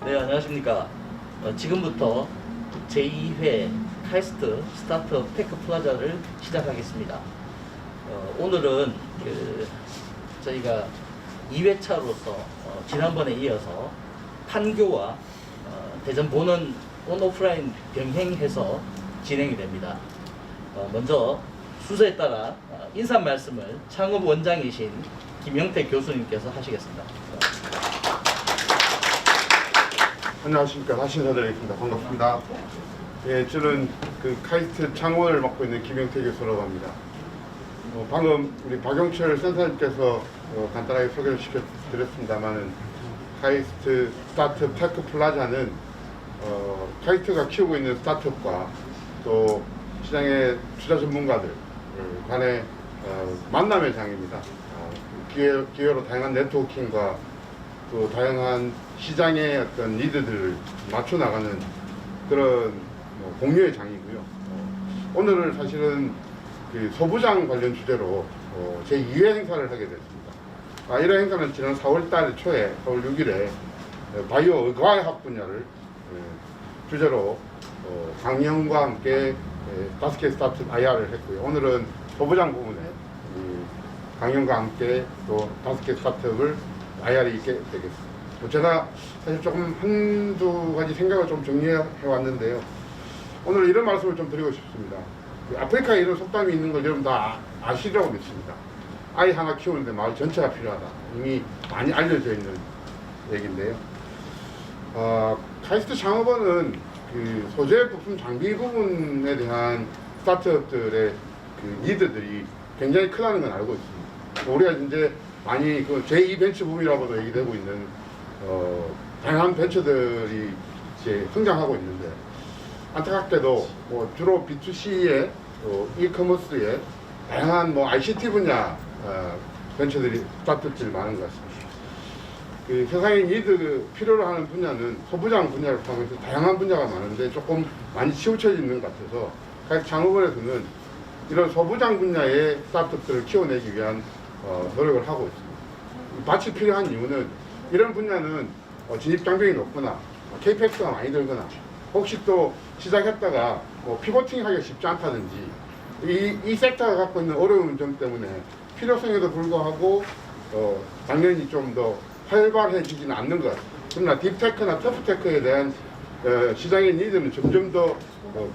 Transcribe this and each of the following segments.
네, 안녕하십니까. 지금부터 제2회 카이스트 스타트업 테크 플라자를 시작하겠습니다. 오늘은 저희가 2회차로서 지난번에 이어서 판교와 대전 본원 온오프라인 병행해서 진행이 됩니다. 먼저 순서에 따라 인사 말씀을 창업 원장이신 김영태 교수님께서 하시겠습니다. 안녕하십니까. 다시 인사드리겠습니다. 반갑습니다. 예, 저는 카이스트 창원을 맡고 있는 김영태 교수라고 합니다. 방금 우리 박영철 센터님께서 간단하게 소개를 시켜드렸습니다만은 카이스트 스타트업 테크 플라자는 카이스트가 키우고 있는 스타트업과 또 시장의 투자 전문가들 간의 만남의 장입니다. 기회로 다양한 네트워킹과 또 다양한 시장의 어떤 니드들을 맞춰 나가는 그런 공유의 장이고요. 오늘은 사실은 소부장 관련 주제로 제2회 행사를 하게 됐습니다. 이런 행사는 지난 4월 초에 4월 6일에 바이오 의과학 분야를 주제로 강연과 함께 5개 스타트업 IR을 했고요. 오늘은 소부장 부분에 강연과 함께 또 5개 스타트업을 IR이 있게 되겠습니다. 제가 사실 조금 한두 가지 생각을 좀 정리해 왔는데요. 오늘 이런 말씀을 좀 드리고 싶습니다. 아프리카에 이런 속담이 있는 걸 여러분 다 아시리라고 믿습니다. 아이 하나 키우는데 마을 전체가 필요하다. 이미 많이 알려져 있는 얘기인데요. 카이스트 창업원은 소재 부품 장비 부분에 대한 스타트업들의 니드들이 굉장히 크다는 건 알고 있습니다. 우리가 이제 많이 제2 벤처 붐이라고도 얘기되고 있는 다양한 벤처들이 이제 성장하고 있는데 안타깝게도 주로 B2C의 이커머스의 다양한 ICT 분야 벤처들이 스타트업들이 많은 것 같습니다. 세상의 니드 필요로 하는 분야는 소부장 분야를 포함해서 다양한 분야가 많은데 조금 많이 치우쳐 있는 것 같아서 카이스트 창업원에서는 이런 소부장 분야의 스타트업들을 키워내기 위한 노력을 하고 있습니다. 밭이 필요한 이유는 이런 분야는 진입 장벽이 높거나 KPX가 많이 들거나 혹시 또 시작했다가 피보팅 하기가 쉽지 않다든지 이 섹터가 갖고 있는 어려운 점 때문에 필요성에도 불구하고 당연히 좀 더 활발해지지는 않는 것 같아요. 그러나 딥테크나 터프테크에 대한 시장의 니드는 점점 더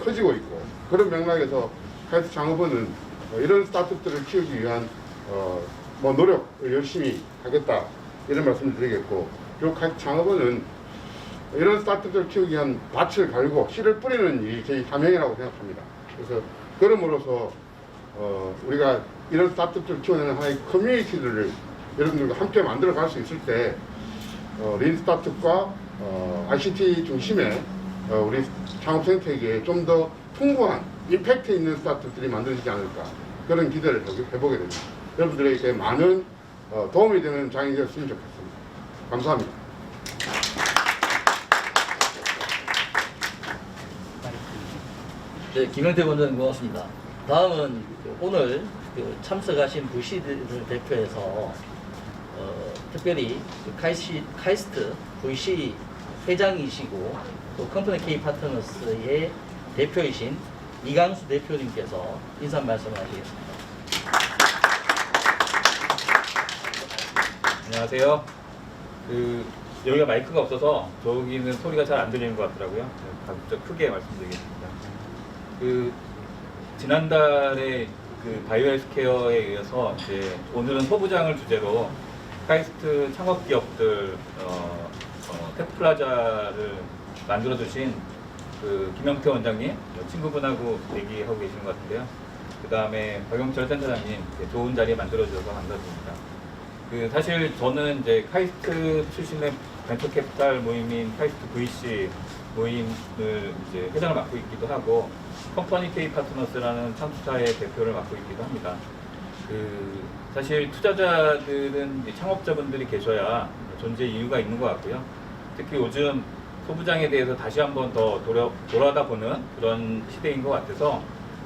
커지고 있고 그런 맥락에서 카이스트 창업원은 이런 스타트업들을 키우기 위한 노력을 열심히 하겠다 이런 말씀을 드리겠고 요 카이스트 창업원은 이런 스타트업들을 키우기 위한 밭을 갈고 씨를 뿌리는 일이 저희 사명이라고 생각합니다. 그래서 그럼으로써 우리가 이런 스타트업들을 키워내는 하나의 커뮤니티들을 여러분들과 함께 만들어 갈 수 있을 때 린 스타트업과 ICT 중심의 우리 창업생태계에 좀 더 풍부한 임팩트 있는 스타트업들이 만들어지지 않을까 그런 기대를 해보게 됩니다. 여러분들에게 많은 도움이 되는 장이 되었으면 좋겠습니다. 감사합니다. 네, 김영태 원장님 고맙습니다. 다음은 오늘 참석하신 VC들을 대표해서 특별히 카이스트 VC 회장이시고 또 컴퍼니 K 파트너스의 대표이신 이강수 대표님께서 인사 말씀을 하시겠습니다. 안녕하세요. 여기가 마이크가 없어서 저기는 소리가 잘 안 들리는 것 같더라고요. 좀 크게 말씀드리겠습니다. 지난달에 바이오 헬스케어에 의해서 이제 오늘은 소부장을 주제로 카이스트 창업 기업들 테크플라자를 만들어 주신 김영태 원장님 친구분하고 얘기하고 계시는 것 같은데요. 그 다음에 박영철 센터장님 좋은 자리 만들어 주셔서 감사드립니다. 사실 저는 이제 카이스트 출신의 벤처 캐피탈 모임인 카이스트 VC 모임을 이제 회장을 맡고 있기도 하고 컴퍼니 K 파트너스라는 창투사의 대표를 맡고 있기도 합니다. 사실 투자자들은 창업자분들이 계셔야 존재 이유가 있는 것 같고요. 특히 요즘 소부장에 대해서 다시 한번 더 돌아다 보는 그런 시대인 것 같아서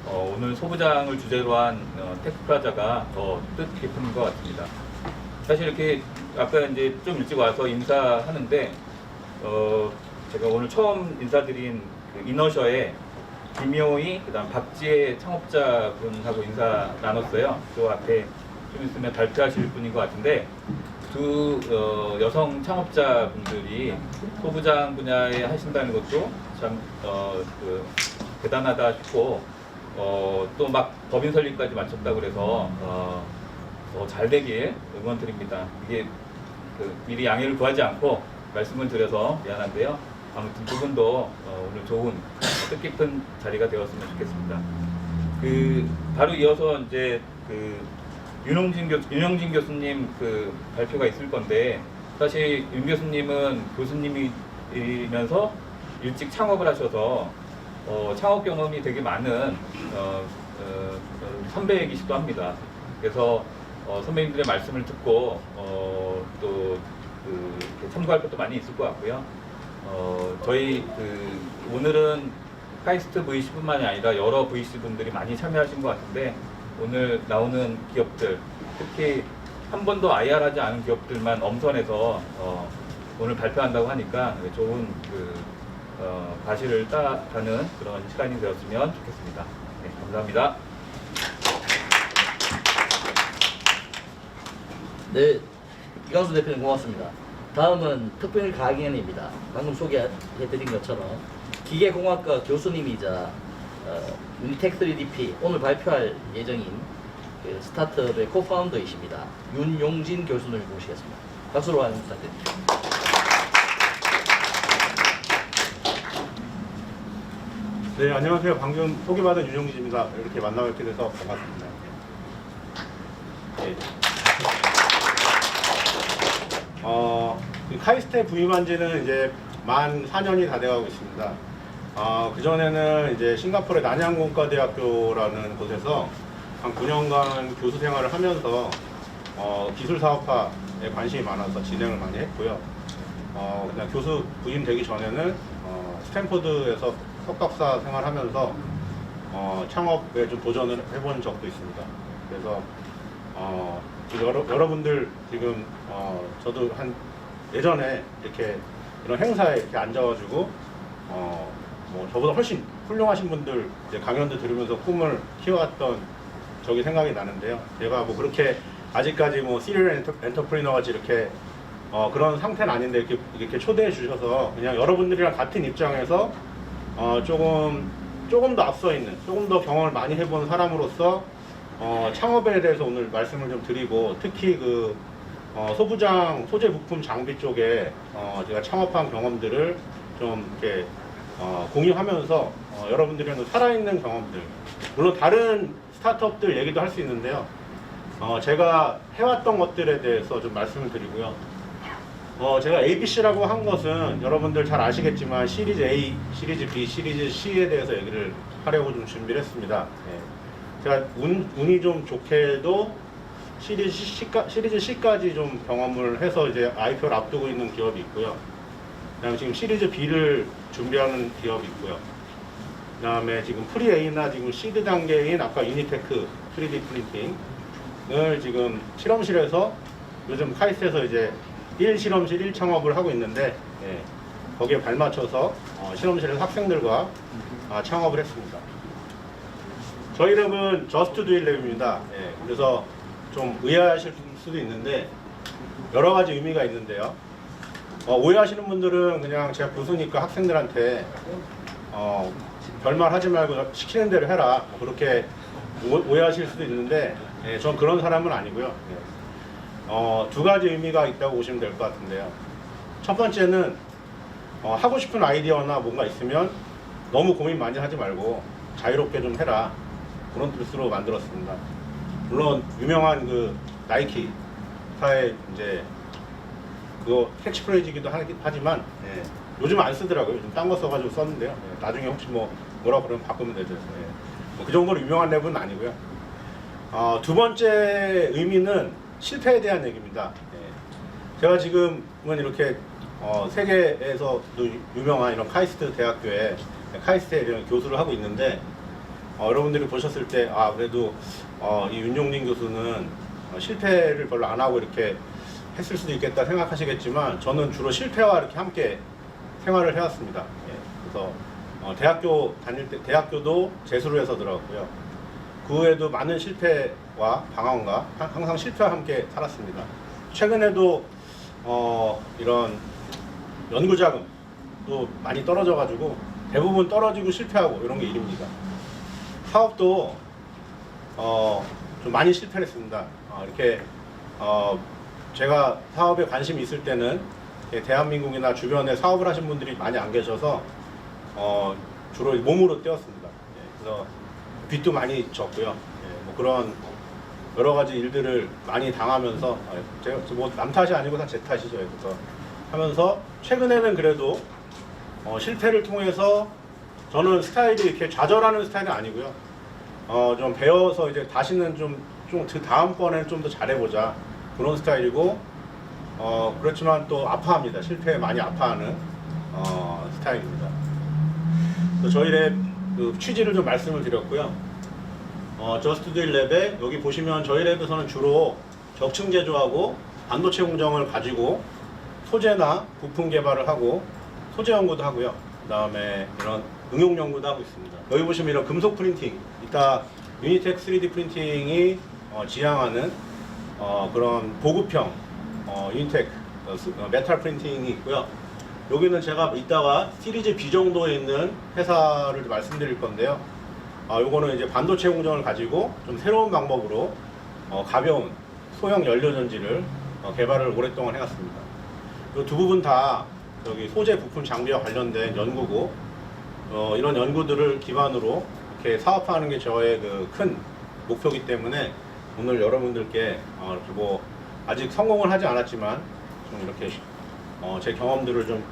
오늘 소부장을 주제로 한 테크플라자가 더 뜻깊은 것 같습니다. 사실 이렇게 아까 이제 좀 일찍 와서 인사하는데 제가 오늘 처음 인사드린 그 이너셔의 김효희, 그다음 박지혜 창업자분하고 인사 나눴어요. 그 앞에 좀 있으면 발표하실 분인 것 같은데 두 여성 창업자분들이 소부장 분야에 하신다는 것도 참 대단하다 싶고 또 막 법인 설립까지 마쳤다고 그래서 잘 되길 응원드립니다. 이게 미리 양해를 구하지 않고 말씀을 드려서 미안한데요. 아무튼 두 분도 오늘 좋은 뜻깊은 자리가 되었으면 좋겠습니다. 바로 이어서 이제 윤영진 교수님 발표가 있을 건데 사실 윤 교수님은 교수님이면서 일찍 창업을 하셔서 창업 경험이 되게 많은 선배이기도 합니다. 그래서 선배님들의 말씀을 듣고 또 참고할 것도 많이 있을 것 같고요. 저희 오늘은 카이스트 VC뿐만이 아니라 여러 VC 분들이 많이 참여하신 것 같은데 오늘 나오는 기업들, 특히 한 번도 IR하지 않은 기업들만 엄선해서 오늘 발표한다고 하니까 좋은 과실을 따가는 그런 시간이 되었으면 좋겠습니다. 네, 감사합니다. 네, 이광수 대표님 고맙습니다. 다음은 특별 강연입니다. 방금 소개해드린 것처럼 기계공학과 교수님이자 유니텍 3DP 오늘 발표할 예정인 스타트업의 코파운더이십니다. 윤용진 교수님을 모시겠습니다. 박수로 환영 부탁드립니다. 네, 안녕하세요. 방금 소개받은 윤용진입니다. 이렇게 만나뵙게 돼서 반갑습니다. 네. 카이스트에 부임한 지는 이제 만 4년이 다 돼가고 있습니다. 그전에는 이제 싱가포르의 난양공과대학교라는 곳에서 한 9년간 교수 생활을 하면서 기술사업화에 관심이 많아서 진행을 많이 했고요. 그냥 교수 부임되기 전에는 스탠포드에서 석박사 생활하면서 창업에 좀 도전을 해본 적도 있습니다. 그래서 여러분들 지금 저도 한 예전에 이렇게 이런 행사에 이렇게 앉아가지고 뭐 저보다 훨씬 훌륭하신 분들 이제 강연도 들으면서 꿈을 키워왔던 적이 생각이 나는데요. 제가 뭐 그렇게 아직까지 뭐 시리얼 엔터프리너 같이 이렇게 그런 상태는 아닌데 이렇게 초대해 주셔서 그냥 여러분들이랑 같은 입장에서 조금 더 앞서 있는, 조금 더 경험을 많이 해본 사람으로서 창업에 대해서 오늘 말씀을 좀 드리고, 특히 소부장 소재 부품 장비 쪽에 제가 창업한 경험들을 좀 이렇게 공유하면서 여러분들이랑 살아있는 경험들, 물론 다른 스타트업들 얘기도 할 수 있는데요. 제가 해왔던 것들에 대해서 좀 말씀을 드리고요. 제가 ABC라고 한 것은 여러분들 잘 아시겠지만 시리즈 A, 시리즈 B, 시리즈 C에 대해서 얘기를 하려고 좀 준비를 했습니다. 제가 운이 좀 좋게도 시리즈 C까지 좀 경험을 해서 이제 IPO를 앞두고 있는 기업이 있고요. 그다음에 지금 시리즈 B를 준비하는 기업이 있고요. 그다음에 지금 프리 A나 지금 시드 단계인 아까 유니테크 3D 프린팅을 지금 실험실에서 요즘 카이스트에서 이제 1실험실 1창업을 하고 있는데 거기에 발맞춰서 실험실에서 학생들과 창업을 했습니다. 저희 이름은 Just Do It Lab입니다. 그래서 좀 의아하실 수도 있는데 여러 가지 의미가 있는데요. 오해하시는 분들은 그냥 제가 교수니까 학생들한테 별말 하지 말고 시키는 대로 해라, 그렇게 오해하실 수도 있는데 전 그런 사람은 아니고요. 두 가지 의미가 있다고 보시면 될 것 같은데요. 첫 번째는 하고 싶은 아이디어나 뭔가 있으면 너무 고민 많이 하지 말고 자유롭게 좀 해라, 그런 뜻으로 만들었습니다. 물론 유명한 나이키사의 이제 그거 캐치프레이즈이기도 하지만 요즘 안 쓰더라고요. 요즘 딴 거 써가지고 썼는데요. 나중에 혹시 뭐라고 그러면 바꾸면 되죠. 그 정도로 유명한 랩은 아니고요. 두 번째 의미는 실패에 대한 얘기입니다. 제가 지금은 이렇게 세계에서도 유명한 이런 카이스트 대학교에 카이스트에 이런 교수를 하고 있는데 여러분들이 보셨을 때 그래도 이 윤용진 교수는 실패를 별로 안 하고 이렇게 했을 수도 있겠다 생각하시겠지만 저는 주로 실패와 이렇게 함께 생활을 해왔습니다. 예, 그래서 대학교 다닐 때 대학교도 재수를 해서 들어갔고요. 그 후에도 많은 실패와 방황과 항상 실패와 함께 살았습니다. 최근에도 이런 연구 자금도 많이 떨어져가지고 대부분 떨어지고 실패하고 이런 게 일입니다. 사업도 좀 많이 실패를 했습니다. 이렇게 제가 사업에 관심이 있을 때는 대한민국이나 주변에 사업을 하신 분들이 많이 안 계셔서 주로 몸으로 뛰었습니다. 예, 그래서 빚도 많이 졌고요. 예, 뭐 그런 여러 가지 일들을 많이 당하면서 제가 뭐 남 탓이 아니고 다 제 탓이죠. 그래서 하면서 최근에는 그래도 실패를 통해서 저는 스타일이 이렇게 좌절하는 스타일은 아니고요. 좀 배워서 이제 다시는 좀 그 다음번에는 좀 더 잘해보자 그런 스타일이고 그렇지만 또 아파합니다. 실패에 많이 아파하는 스타일입니다. 저희 랩 그 취지를 좀 말씀을 드렸고요. 저스트 두 랩에 여기 보시면 저희 랩에서는 주로 적층 제조하고 반도체 공정을 가지고 소재나 부품 개발을 하고 소재 연구도 하고요. 그 다음에 이런 응용 연구도 하고 있습니다. 여기 보시면 이런 금속 프린팅, 이따 유니텍 3D 프린팅이 지향하는 그런 보급형 유니텍 메탈 프린팅이 있고요. 여기는 제가 이따가 시리즈 B 정도에 있는 회사를 말씀드릴 건데요. 요거는 이제 반도체 공정을 가지고 좀 새로운 방법으로 가벼운 소형 연료 전지를 개발을 오랫동안 해왔습니다. 이 두 부분 다 여기 소재 부품 장비와 관련된 연구고 이런 연구들을 기반으로 이렇게 사업화하는 게 저의 그 큰 목표이기 때문에 오늘 여러분들께 이렇게 뭐 아직 성공을 하지 않았지만 좀 이렇게 제 경험들을 좀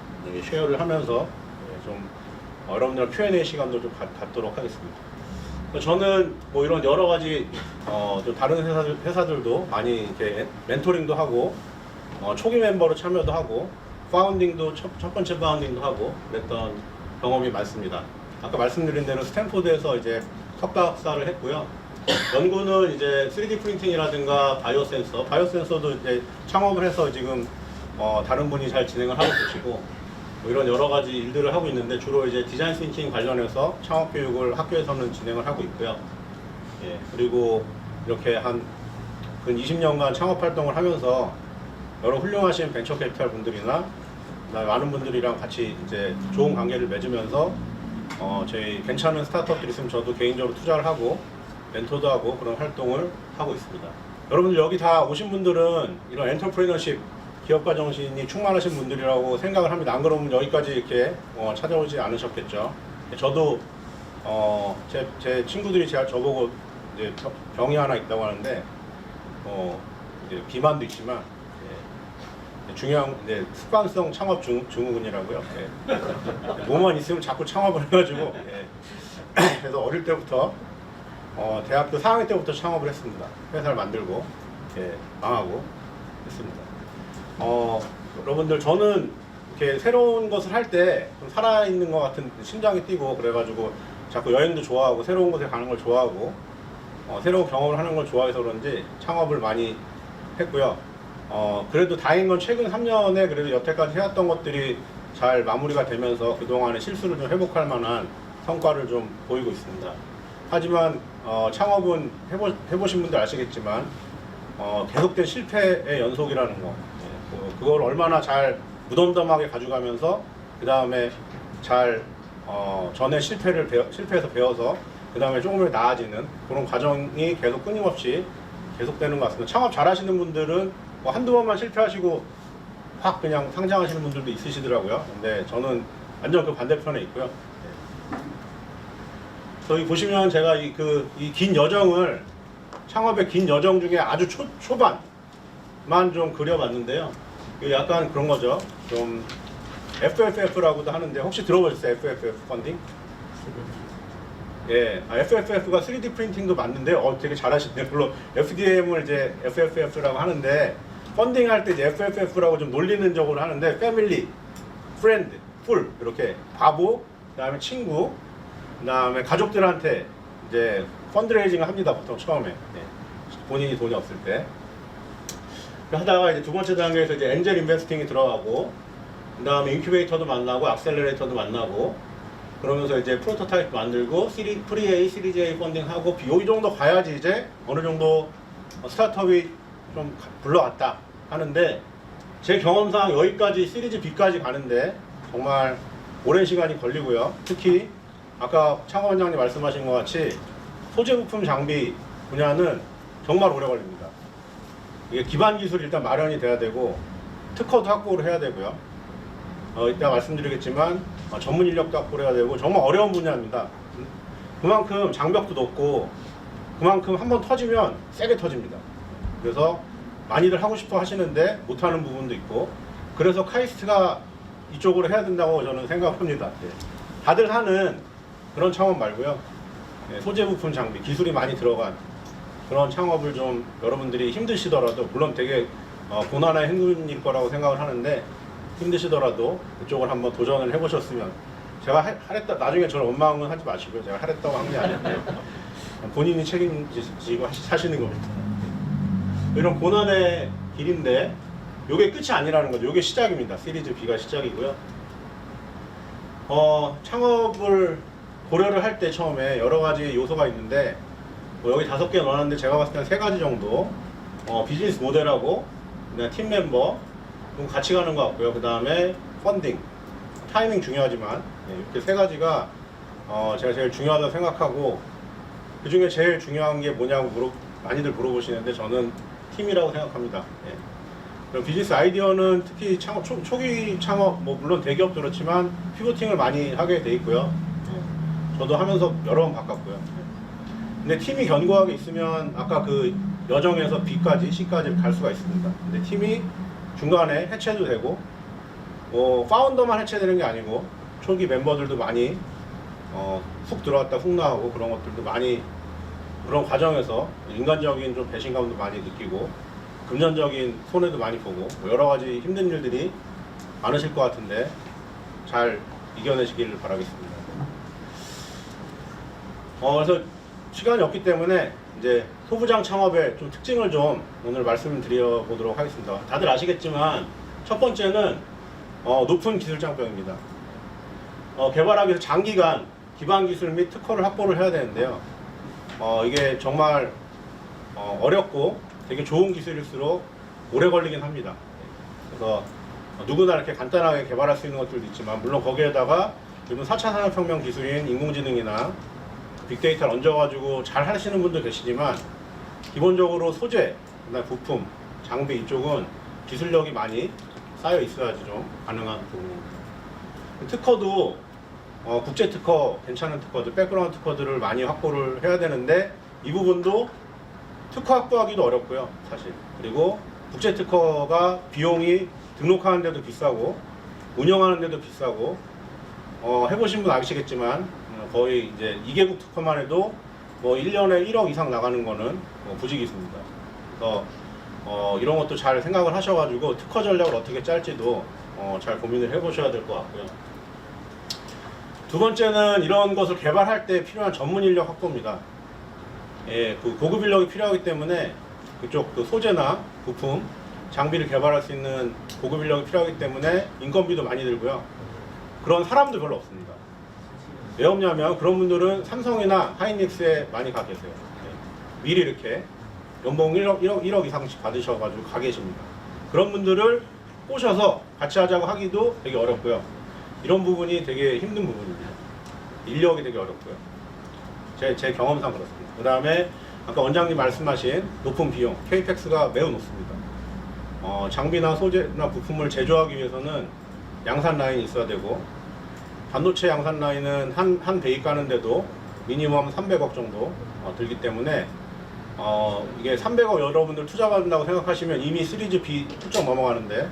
쉐어를 하면서 좀 여러분들과 Q&A 시간도 좀 갖도록 하겠습니다. 저는 뭐 이런 여러 가지 좀 다른 회사들도 많이 이렇게 멘토링도 하고 초기 멤버로 참여도 하고 파운딩도 첫 번째 파운딩도 하고 그랬던 경험이 많습니다. 아까 말씀드린 대로 스탠포드에서 이제 석가 학사를 했고요. 연구는 이제 3D 프린팅이라든가 바이오 센서도 이제 창업을 해서 지금 다른 분이 잘 진행을 하고 계시고 뭐 이런 여러 가지 일들을 하고 있는데 주로 이제 디자인 싱킹 관련해서 창업 교육을 학교에서는 진행을 하고 있고요. 예, 그리고 이렇게 한 근 20년간 창업 활동을 하면서 여러 훌륭하신 벤처 캐피탈 분들이나 많은 분들이랑 같이 이제 좋은 관계를 맺으면서 저희 괜찮은 스타트업들이 있으면 저도 개인적으로 투자를 하고 멘토도 하고 그런 활동을 하고 있습니다. 여러분들 여기 다 오신 분들은 이런 엔터프리너십 기업가 정신이 충만하신 분들이라고 생각을 합니다. 안 그러면 여기까지 이렇게 찾아오지 않으셨겠죠. 저도 제 친구들이 저보고 이제 병이 하나 있다고 하는데 이제 비만도 있지만 중요한 습관성 창업 증후군이라고요. 몸만 있으면 자꾸 창업을 해가지고 그래서 어릴 때부터 대학교 4학년 때부터 창업을 했습니다. 회사를 만들고 망하고 했습니다. 여러분들 저는 이렇게 새로운 것을 할 때 좀 살아있는 것 같은 심장이 뛰고 그래가지고 자꾸 여행도 좋아하고 새로운 곳에 가는 걸 좋아하고 새로운 경험을 하는 걸 좋아해서 그런지 창업을 많이 했고요. 그래도 다행인 건 최근 3년에 그래도 여태까지 해왔던 것들이 잘 마무리가 되면서 그동안의 실수를 좀 회복할 만한 성과를 좀 보이고 있습니다. 하지만 창업은 해보신 분들 아시겠지만 계속된 실패의 연속이라는 거 그걸 얼마나 잘 무덤덤하게 가져가면서 그 다음에 잘 전에 실패해서 배워서 그 다음에 조금씩 나아지는 그런 과정이 계속 끊임없이 계속되는 것 같습니다. 창업 잘 하시는 분들은 뭐 한두 번만 실패하시고 확 그냥 상장하시는 분들도 있으시더라고요. 근데 저는 완전 그 반대편에 있고요. 여기 보시면 제가 이 긴 여정을 창업의 긴 여정 중에 아주 초반만 좀 그려봤는데요. 약간 그런 거죠. 좀 FFF라고도 하는데 혹시 들어보셨어요? FFF 펀딩? 예, FFF가 3D 프린팅도 맞는데 되게 잘하시네요. 물론 FDM을 이제 FFF라고 하는데 펀딩할 때 이제 FFF라고 좀 놀리는 적으로 하는데 패밀리, 프렌드, 풀 이렇게 바보, 그다음에 친구, 그다음에 가족들한테 이제 펀드레이징을 합니다. 보통 처음에 본인이 돈이 없을 때. 하다가 이제 두 번째 단계에서 이제 엔젤 인베스팅이 들어가고, 그 다음에 인큐베이터도 만나고, 악셀러레이터도 만나고, 그러면서 이제 프로토타입 만들고, 프리-A, 시리즈 A 펀딩하고, 이 정도 가야지 이제 어느 정도 스타트업이 좀 굴러갔다 하는데, 제 경험상 여기까지 시리즈 B까지 가는데 정말 오랜 시간이 걸리고요. 특히 아까 창업원장님 말씀하신 것 같이 소재 부품 장비 분야는 정말 오래 걸립니다. 이게 기반 기술이 일단 마련이 돼야 되고 특허도 확보를 해야 되고요. 이따 말씀드리겠지만 전문 인력도 확보를 해야 되고 정말 어려운 분야입니다. 그만큼 장벽도 높고 그만큼 한번 터지면 세게 터집니다. 그래서 많이들 하고 싶어 하시는데 못하는 부분도 있고, 그래서 카이스트가 이쪽으로 해야 된다고 저는 생각합니다. 다들 하는 그런 창업 말고요. 소재 부품 장비, 기술이 많이 들어간 그런 창업을 좀 여러분들이 힘드시더라도, 물론 되게 고난의 행군일 거라고 생각을 하는데 힘드시더라도 그쪽을 한번 도전을 해보셨으면, 제가 하랬다 나중에 저를 원망은 하지 마시고요. 제가 하랬다고 한 게 아닌데 본인이 책임지고 하시는 겁니다. 이런 고난의 길인데 이게 끝이 아니라는 거죠. 이게 시작입니다. 시리즈 B가 시작이고요. 창업을 고려를 할 때 처음에 여러 가지 요소가 있는데, 뭐 여기 5개 넣었는데 제가 봤을 때는 3가지 정도, 비즈니스 모델하고 그다음에 팀 멤버 좀 같이 가는 것 같고요. 그 다음에 펀딩, 타이밍 중요하지만 이렇게 3가지가 제가 제일 중요하다고 생각하고, 그 중에 제일 중요한 게 뭐냐고 많이들 물어보시는데 저는 팀이라고 생각합니다. 그럼 비즈니스 아이디어는 특히 창업, 초기 창업, 뭐 물론 대기업도 그렇지만 피보팅을 많이 하게 돼 있고요. 저도 하면서 여러 번 바꿨고요. 근데 팀이 견고하게 있으면 아까 그 여정에서 B까지, C까지 갈 수가 있습니다. 근데 팀이 중간에 해체도 되고, 뭐 파운더만 해체되는 게 아니고 초기 멤버들도 많이 훅 들어왔다 훅 나오고 그런 것들도 많이, 그런 과정에서 인간적인 좀 배신감도 많이 느끼고 금전적인 손해도 많이 보고 뭐 여러 가지 힘든 일들이 많으실 것 같은데 잘 이겨내시길 바라겠습니다. 그래서 시간이 없기 때문에 이제 소부장 창업의 좀 특징을 좀 오늘 말씀을 드려보도록 하겠습니다. 다들 아시겠지만 첫 번째는 높은 기술 장벽입니다. 개발하기 위해서 장기간 기반 기술 및 특허를 확보를 해야 되는데요. 이게 정말 어렵고 되게 좋은 기술일수록 오래 걸리긴 합니다. 그래서 누구나 이렇게 간단하게 개발할 수 있는 것들도 있지만, 물론 거기에다가 요즘 4차 산업혁명 기술인 인공지능이나 빅데이터를 얹어가지고 잘 하시는 분도 계시지만, 기본적으로 소재, 그다음에 부품, 장비 이쪽은 기술력이 많이 쌓여 있어야지 좀 가능한 부분입니다. 특허도 국제 특허, 괜찮은 특허들, 백그라운드 특허들을 많이 확보를 해야 되는데 이 부분도 특허 확보하기도 어렵고요, 사실. 그리고 국제 특허가 비용이 등록하는 데도 비싸고 운영하는 데도 비싸고, 해보신 분 아시겠지만 거의 이제 2개국 특허만 해도 뭐 1년에 1억 이상 나가는 거는 부지기수입니다. 그래서 이런 것도 잘 생각을 하셔가지고 특허 전략을 어떻게 짤지도 잘 고민을 해보셔야 될 것 같고요. 두 번째는 이런 것을 개발할 때 필요한 전문 인력 확보입니다. 그 고급 인력이 필요하기 때문에 그쪽 그 소재나 부품, 장비를 개발할 수 있는 고급 인력이 필요하기 때문에 인건비도 많이 들고요. 그런 사람도 별로 없습니다. 왜 없냐면 그런 분들은 삼성이나 하이닉스에 많이 가 계세요. 미리 이렇게 연봉 1억 이상씩 받으셔가지고 가 계십니다. 그런 분들을 꼬셔서 같이 하자고 하기도 되게 어렵고요. 이런 부분이 되게 힘든 부분입니다. 인력이 되게 어렵고요. 제 경험상 그렇습니다. 그 다음에 아까 원장님 말씀하신 높은 비용, KPX가 매우 높습니다. 장비나 소재나 부품을 제조하기 위해서는 양산 라인이 있어야 되고, 반도체 양산 라인은 한 베이 까는데도 미니멈 300억 정도 들기 때문에 이게 300억 여러분들 투자 받는다고 생각하시면 이미 시리즈 B 훌쩍 넘어가는데,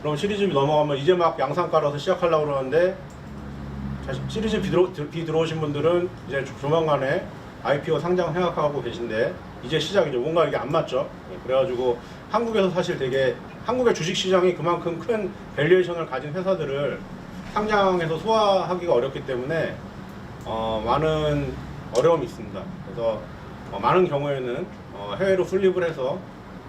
그럼 시리즈 B 넘어가면 이제 막 양산 깔아서 시작하려고 그러는데, 시리즈 B 들어오신 분들은 이제 조만간에 IPO 상장 생각하고 계신데 이제 시작이죠. 뭔가 이게 안 맞죠. 그래가지고 한국에서 사실 되게 한국의 주식시장이 그만큼 큰 밸류에이션을 가진 회사들을 상장해서 소화하기가 어렵기 때문에 많은 어려움이 있습니다. 그래서 많은 경우에는 해외로 플립을 해서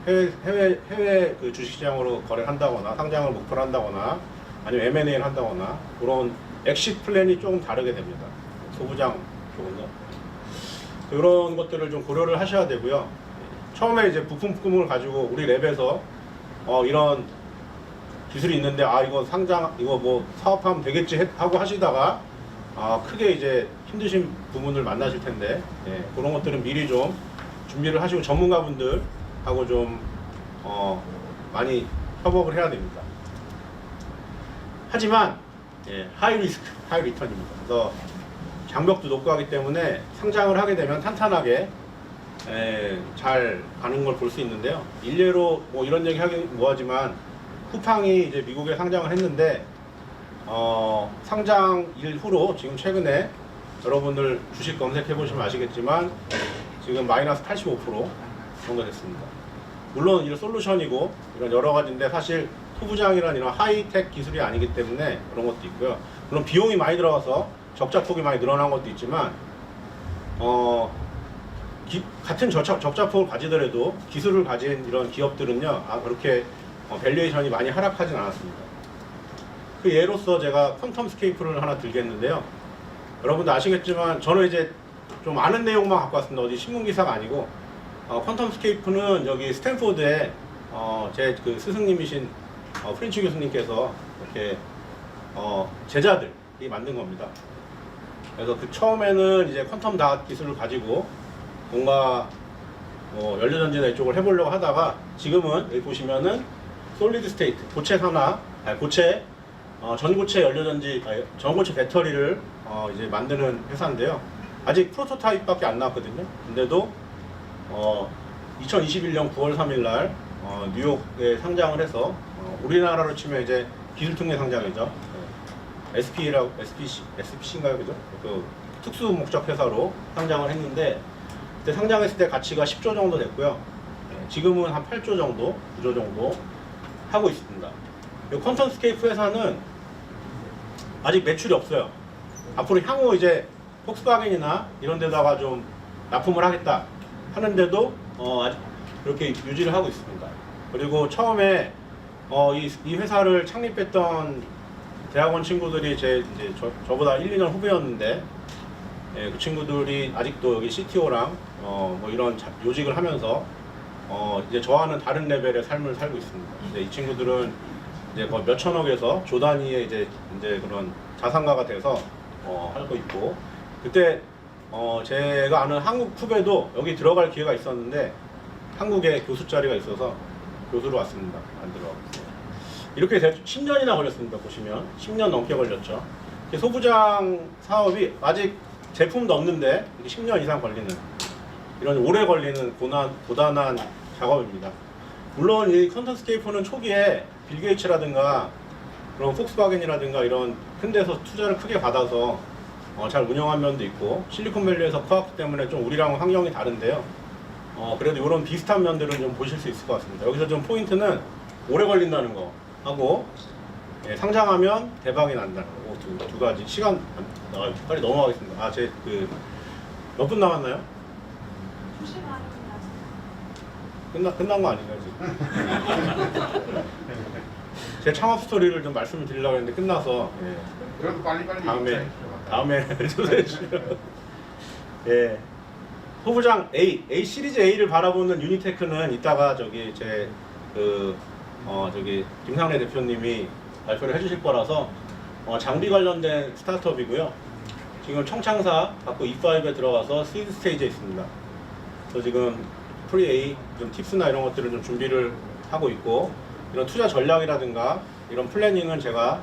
해외 그 주식시장으로 거래를 한다거나 상장을 목표로 한다거나 아니면 M&A를 한다거나 그런 엑시트 플랜이 조금 다르게 됩니다. 소부장 쪽은요. 그런 것들을 좀 고려를 하셔야 되고요. 처음에 이제 부품을 가지고 우리 랩에서 이런 기술이 있는데 이거 상장 이거 뭐 사업하면 되겠지 하고 하시다가 크게 이제 힘드신 부분을 만나실 텐데 그런 것들은 미리 좀 준비를 하시고 전문가분들하고 좀 많이 협업을 해야 됩니다. 하지만 하이 리스크, 하이 리턴입니다. 그래서 장벽도 높고 하기 때문에 상장을 하게 되면 탄탄하게 잘 가는 걸 볼 수 있는데요. 일례로 뭐 이런 얘기 하긴 뭐하지만 쿠팡이 이제 미국에 상장을 했는데 상장 이후로 지금 최근에 여러분들 주식 검색해 보시면 아시겠지만 지금 마이너스 85% 정도 됐습니다. 물론 이런 솔루션이고 이런 여러 가지인데 사실 소부장이란 이런 하이텍 기술이 아니기 때문에 그런 것도 있고요. 물론 비용이 많이 들어가서 적자폭이 많이 늘어난 것도 있지만 같은 적자폭을 가지더라도 기술을 가진 이런 기업들은요 그렇게 밸류에이션이 많이 하락하진 않았습니다. 그 예로서 제가 퀀텀 스케이프를 하나 들겠는데요. 여러분도 아시겠지만 저는 이제 좀 아는 내용만 갖고 왔습니다. 어디 신문 기사가 아니고 퀀텀 스케이프는 여기 스탠포드에 제 그 스승님이신 프린츠 교수님께서 이렇게 제자들이 만든 겁니다. 그래서 그 처음에는 이제 퀀텀 닷 기술을 가지고 뭔가 연료전지나 이쪽을 해보려고 하다가 지금은 여기 보시면은 솔리드 스테이트 고체 산화, 전고체 연료전지, 전고체 배터리를 이제 만드는 회사인데요. 아직 프로토타입밖에 안 나왔거든요. 근데도 2021년 9월 3일 날 뉴욕에 상장을 해서 우리나라로 치면 이제 기술특례 상장이죠. SPC인가요, 그죠? 그 특수 목적 회사로 상장을 했는데 그때 상장했을 때 가치가 10조 정도 됐고요. 지금은 한 8조 정도, 9조 정도 하고 있습니다. 이 퀀텀 스케이프 회사는 아직 매출이 없어요. 앞으로 향후 이제 폭스바겐이나 이런 데다가 좀 납품을 하겠다 하는데도 아직 이렇게 유지를 하고 있습니다. 그리고 처음에 이 회사를 창립했던 대학원 친구들이 저보다 1, 2년 후배였는데 그 친구들이 아직도 여기 CTO랑 뭐 이런 요직을 하면서 이제 저와는 다른 레벨의 삶을 살고 있습니다. 이제 이 친구들은 이제 거의 몇 천억에서 조 단위의 이제 그런 자산가가 돼서 하고 있고 그때 제가 아는 한국 후배도 여기 들어갈 기회가 있었는데 한국에 교수 자리가 있어서 교수로 왔습니다. 안 들어가고 이렇게 10년이나 걸렸습니다. 보시면 10년 넘게 걸렸죠. 소부장 사업이 아직 제품도 없는데 10년 이상 걸리는 이런 오래 걸리는 고단한 작업입니다. 물론 이 퀀텀 스케이프는 초기에 빌 게이츠라든가 그런 폭스바겐이라든가 이런 큰 데서 투자를 크게 받아서 잘 운영한 면도 있고 실리콘밸리에서 커왔기 때문에 좀 우리랑 환경이 다른데요. 그래도 이런 비슷한 면들은 좀 보실 수 있을 것 같습니다. 여기서 좀 포인트는 오래 걸린다는 거 하고 상장하면 대박이 난다는 거 두 가지 시간 빨리 넘어가겠습니다. 제 몇 분 남았나요? 2시간입니다. 끝난 거 아닌가요 지금? 제 창업 스토리를 좀 말씀을 드리려고 했는데 끝나서 그래도 빨리 다음에 조사해 주시면 소부장 A 시리즈 A를 바라보는 유니테크는 이따가 저기 김상래 대표님이 발표를 해주실 거라서 장비 관련된 스타트업이고요. 지금 청창사 갖고 E5에 들어가서 시드 스테이지에 있습니다. 그래서 지금 프리-A 좀 팁스나 이런 것들을 좀 준비를 하고 있고 이런 투자 전략이라든가 이런 플래닝은 제가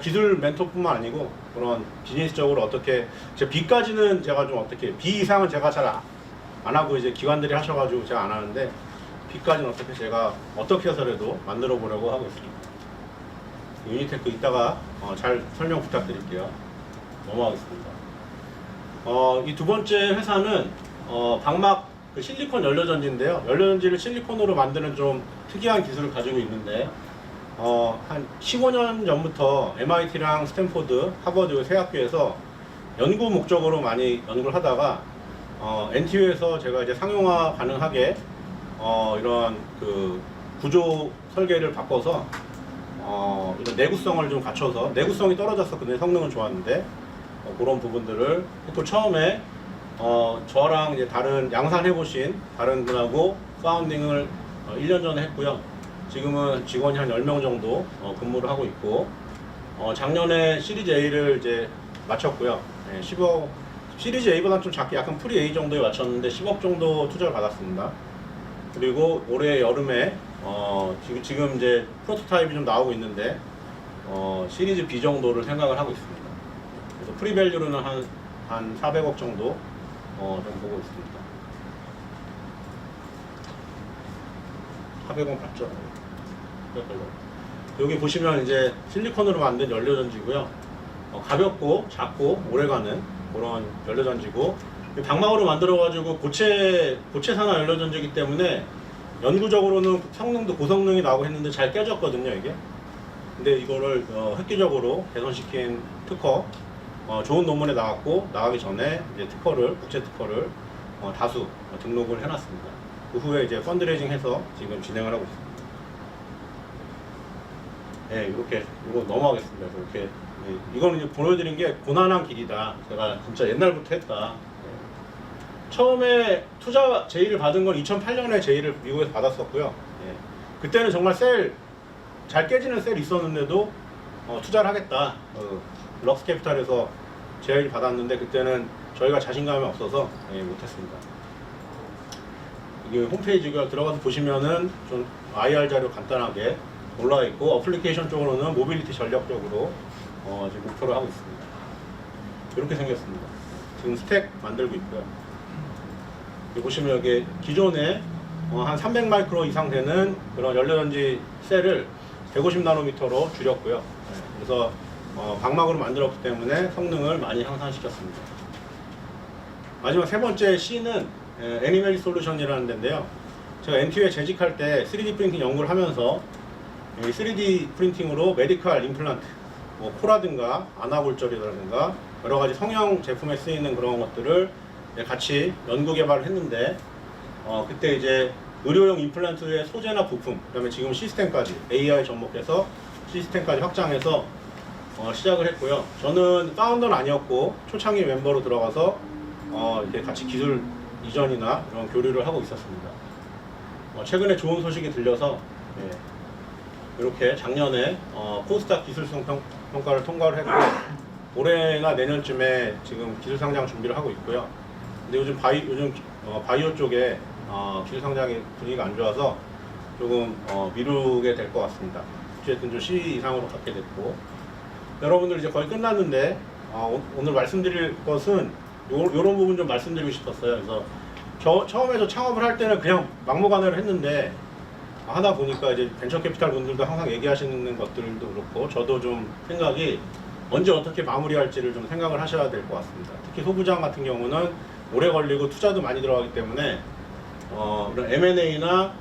기술 멘토뿐만 아니고 그런 비즈니스적으로 어떻게 B까지는 제가 좀 어떻게 B 이상은 제가 잘 안 하고 이제 기관들이 하셔가지고 제가 안 하는데 B까지는 어떻게 제가 어떻게 해서라도 만들어 보려고 하고 있습니다. 유니테크 이따가 잘 설명 부탁드릴게요. 넘어가겠습니다. 이 두 번째 회사는 방막 실리콘 연료전지인데요. 연료전지를 실리콘으로 만드는 좀 특이한 기술을 가지고 있는데 한 15년 전부터 MIT랑 스탠포드, 하버드 세 학교에서 연구 목적으로 많이 연구를 하다가 NTU에서 제가 이제 상용화 가능하게 이런 그 구조 설계를 바꿔서 이런 내구성을 좀 갖춰서 내구성이 떨어졌었거든요. 성능은 좋았는데 그런 부분들을 했고 처음에 저랑 이제 다른 양산해 보신 다른 분하고 파운딩을 1년 전에 했고요. 지금은 직원이 한 10명 정도 근무를 하고 있고 작년에 시리즈 A를 이제 마쳤고요. 10억 시리즈 A보다는 좀 작게 약간 프리 A 정도에 마쳤는데 10억 정도 투자를 받았습니다. 그리고 올해 여름에 지금 이제 프로토타입이 좀 나오고 있는데 시리즈 B 정도를 생각을 하고 있습니다. 그래서 프리밸류로는 한 400억 정도 좀 보고 있습니다. 400억 맞죠? 여기 보시면 이제 실리콘으로 만든 연료전지고요. 가볍고 작고 오래가는 그런 연료전지고 방망으로 만들어가지고 고체 산화 연료전지이기 때문에 연구적으로는 성능도 고성능이 나오고 했는데 잘 깨졌거든요 이게. 근데 이거를 획기적으로 개선시킨 특허 좋은 논문에 나왔고 나가기 전에 이제 국제 특허를 다수 등록을 해놨습니다. 그 후에 이제 펀드레이징해서 지금 진행을 하고 있습니다. 네, 이렇게 이거 넘어가겠습니다. 이렇게 이거는 이제 보여드린 게 고난한 길이다. 제가 진짜 옛날부터 했다. 처음에 투자 제의를 받은 건 2008년에 제의를 미국에서 받았었고요. 그때는 정말 잘 깨지는 셀이 있었는데도 투자를 하겠다. 럭스캐피탈에서 제의를 받았는데 그때는 저희가 자신감이 없어서 못했습니다. 이게 홈페이지가 들어가서 보시면은 좀 IR 자료 간단하게 올라와 있고 어플리케이션 쪽으로는 모빌리티 전략적으로 지금 목표를 하고 있습니다. 이렇게 생겼습니다. 지금 스택 만들고 있고요. 여기 보시면 여기 기존에 한 300마이크로 이상 되는 그런 연료전지 셀을 150나노미터로 줄였고요. 그래서 방막으로 만들었기 때문에 성능을 많이 향상시켰습니다. 마지막 세 번째 C는 애니메리 솔루션이라는 데인데요. 제가 NTU에 재직할 때 3D 프린팅 연구를 하면서 3D 프린팅으로 메디컬 임플란트, 코라든가 아나골절이라든가 여러 가지 성형 제품에 쓰이는 그런 것들을 같이 연구 개발을 했는데 그때 이제 의료용 임플란트의 소재나 부품, 그다음에 지금 시스템까지 AI 접목해서 시스템까지 확장해서 시작을 했고요. 저는 파운더는 아니었고 초창기 멤버로 들어가서 이렇게 같이 기술 이전이나 이런 교류를 하고 있었습니다. 최근에 좋은 소식이 들려서 이렇게 작년에 코스닥 기술성 평가를 통과를 했고 올해나 내년쯤에 지금 기술 상장 준비를 하고 있고요. 근데 요즘 바이오 쪽에 기술 상장이 분위기가 안 좋아서 조금 미루게 될 것 같습니다. 어쨌든 좀 C 이상으로 갖게 됐고 여러분들 이제 거의 끝났는데 오늘 말씀드릴 것은 요런 부분 좀 말씀드리고 싶었어요. 그래서 처음에 저 창업을 할 때는 그냥 막무가내로 했는데 하다 보니까 이제 벤처 캐피탈 분들도 항상 얘기하시는 것들도 그렇고 저도 좀 생각이 언제 어떻게 마무리할지를 좀 생각을 하셔야 될 것 같습니다. 특히 소부장 같은 경우는 오래 걸리고 투자도 많이 들어가기 때문에 이런 M&A나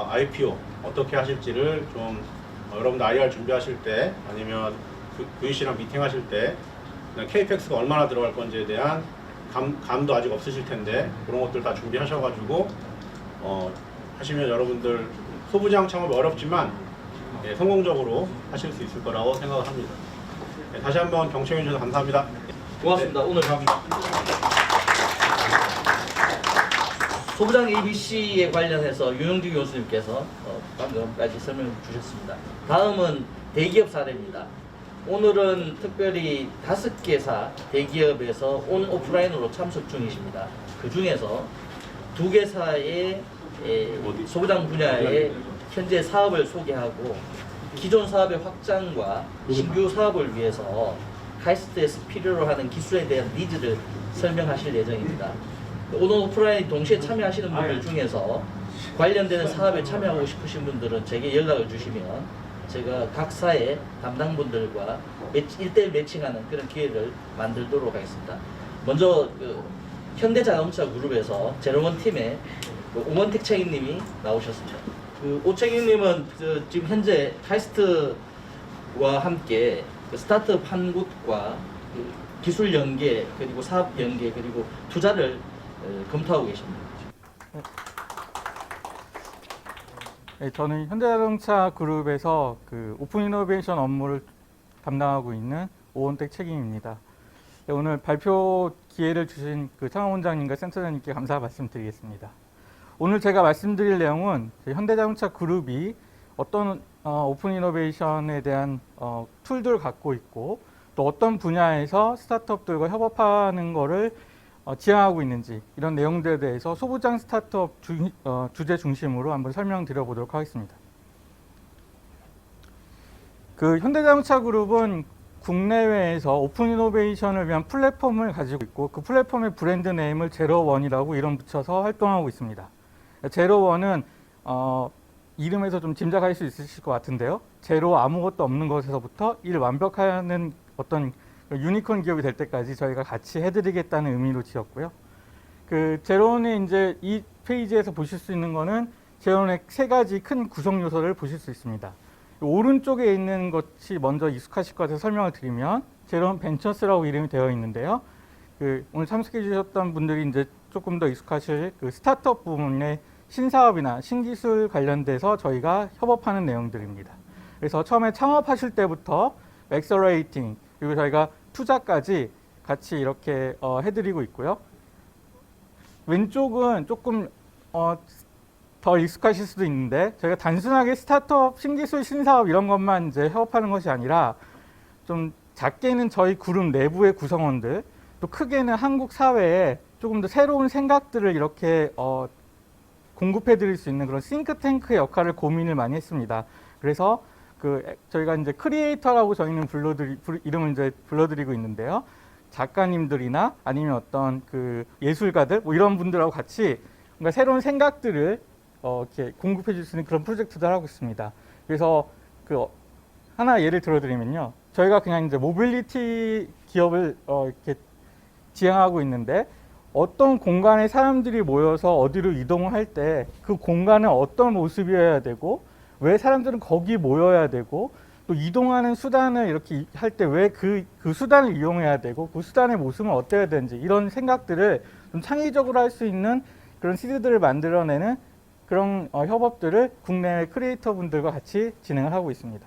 IPO 어떻게 하실지를 좀 여러분들 IR 준비하실 때 아니면 VC랑 미팅하실 때 KPX가 얼마나 들어갈 건지에 대한 감도 아직 없으실 텐데 그런 것들 다 준비하셔가지고 하시면 여러분들 소부장 창업이 어렵지만 성공적으로 하실 수 있을 거라고 생각을 합니다. 다시 한번 경청해 주셔서 감사합니다. 고맙습니다. 오늘 소부장 ABC에 관련해서 윤영주 교수님께서 방금까지 설명해 주셨습니다. 다음은 대기업 사례입니다. 오늘은 특별히 5개사 대기업에서 온 오프라인으로 참석 중이십니다. 그 중에서 2개사의 소부장 분야의 현재 사업을 소개하고 기존 사업의 확장과 신규 사업을 위해서 카이스트에서 필요로 하는 기술에 대한 니즈를 설명하실 예정입니다. 오늘 오프라인 동시에 참여하시는 분들 중에서 관련되는 사업에 참여하고 싶으신 분들은 제게 연락을 주시면 제가 각 사의 담당분들과 1대1 매칭하는 그런 기회를 만들도록 하겠습니다. 먼저 현대자동차 그룹에서 제로원 팀의 오원택 책임님이 나오셨습니다. 오책임님은 지금 현재 카이스트와 함께 스타트업 한 곳과 기술 연계 그리고 사업 연계 그리고 투자를 검토하고 계십니다. 네, 저는 현대자동차 그룹에서 그 오픈 이노베이션 업무를 담당하고 있는 오원택 책임입니다. 네, 오늘 발표 기회를 주신 그 창업원장님과 센터장님께 감사 말씀드리겠습니다. 오늘 제가 말씀드릴 내용은 현대자동차 그룹이 어떤 오픈 이노베이션에 대한 툴들을 갖고 있고 또 어떤 분야에서 스타트업들과 협업하는 것을 지향하고 있는지 이런 내용들에 대해서 소부장 스타트업 주제 중심으로 한번 설명드려 보도록 하겠습니다. 그 현대자동차 그룹은 국내외에서 오픈 이노베이션을 위한 플랫폼을 가지고 있고 그 플랫폼의 브랜드 네임을 제로원이라고 이름 붙여서 활동하고 있습니다. 제로원은 이름에서 좀 짐작할 수 있으실 것 같은데요. 제로 아무것도 없는 것에서부터 일 완벽하는 어떤 유니콘 기업이 될 때까지 저희가 같이 해드리겠다는 의미로 지었고요. 그 제로원의 이제 이 페이지에서 보실 수 있는 거는 제로원의 세 가지 큰 구성 요소를 보실 수 있습니다. 오른쪽에 있는 것이 먼저 익숙하실 것 같아서 설명을 드리면 제로원 벤처스라고 이름이 되어 있는데요. 그 오늘 참석해 주셨던 분들이 이제 조금 더 익숙하실 그 스타트업 부문의 신사업이나 신기술 관련돼서 저희가 협업하는 내용들입니다. 그래서 처음에 창업하실 때부터 액셀러레이팅 그리고 저희가 투자까지 같이 이렇게 해드리고 있고요. 왼쪽은 조금 더 익숙하실 수도 있는데 저희가 단순하게 스타트업, 신기술, 신사업 이런 것만 이제 협업하는 것이 아니라 좀 작게는 저희 그룹 내부의 구성원들 또 크게는 한국 사회에 조금 더 새로운 생각들을 이렇게 공급해 드릴 수 있는 그런 싱크탱크의 역할을 고민을 많이 했습니다. 그래서 저희가 이제 크리에이터라고 저희는 이름을 이제 불러드리고 있는데요. 작가님들이나 아니면 어떤 그 예술가들 뭐 이런 분들하고 같이 뭔가 새로운 생각들을 이렇게 공급해 줄 수 있는 그런 프로젝트들 하고 있습니다. 그래서 하나 예를 들어드리면요. 저희가 그냥 이제 모빌리티 기업을 이렇게 지향하고 있는데 어떤 공간에 사람들이 모여서 어디로 이동을 할 때 그 공간은 어떤 모습이어야 되고 왜 사람들은 거기 모여야 되고 또 이동하는 수단을 이렇게 할 때 왜 그 수단을 이용해야 되고 그 수단의 모습은 어때야 되는지 이런 생각들을 좀 창의적으로 할 수 있는 그런 시드들을 만들어내는 그런 협업들을 국내 크리에이터 분들과 같이 진행을 하고 있습니다.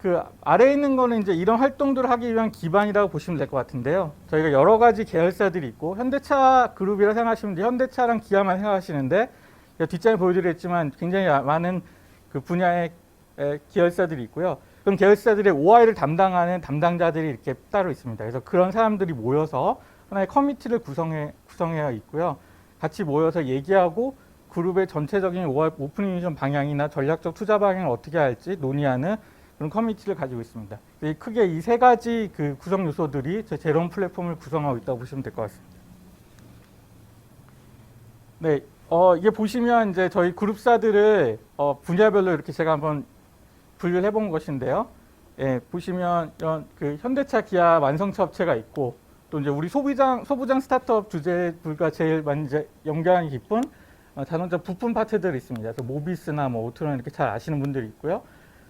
그 아래에 있는 거는 이제 이런 활동들을 하기 위한 기반이라고 보시면 될 것 같은데요. 저희가 여러 가지 계열사들이 있고 현대차 그룹이라 생각하시면 돼요. 현대차랑 기아만 생각하시는데 뒷장에 보여드렸지만 굉장히 많은 그 분야의 계열사들이 있고요. 그럼 계열사들의 OI를 담당하는 담당자들이 이렇게 따로 있습니다. 그래서 그런 사람들이 모여서 하나의 커미티를 구성해 있고요. 같이 모여서 얘기하고 그룹의 전체적인 오픈 이노베이션 방향이나 전략적 투자 방향을 어떻게 할지 논의하는 그런 커뮤니티를 가지고 있습니다. 크게 이 세 가지 그 구성 요소들이 제로원 플랫폼을 구성하고 있다고 보시면 될 것 같습니다. 네, 이게 보시면 이제 저희 그룹사들을 분야별로 이렇게 제가 한번 분류를 해본 것인데요. 예, 보시면 이런 그 현대차, 기아, 완성차 업체가 있고 또 이제 우리 소부장 스타트업 주제들과 제일 많이 이제 연관이 깊은 자동차 부품 파트들이 있습니다. 그래서 모비스나 뭐 오토론 이렇게 잘 아시는 분들이 있고요.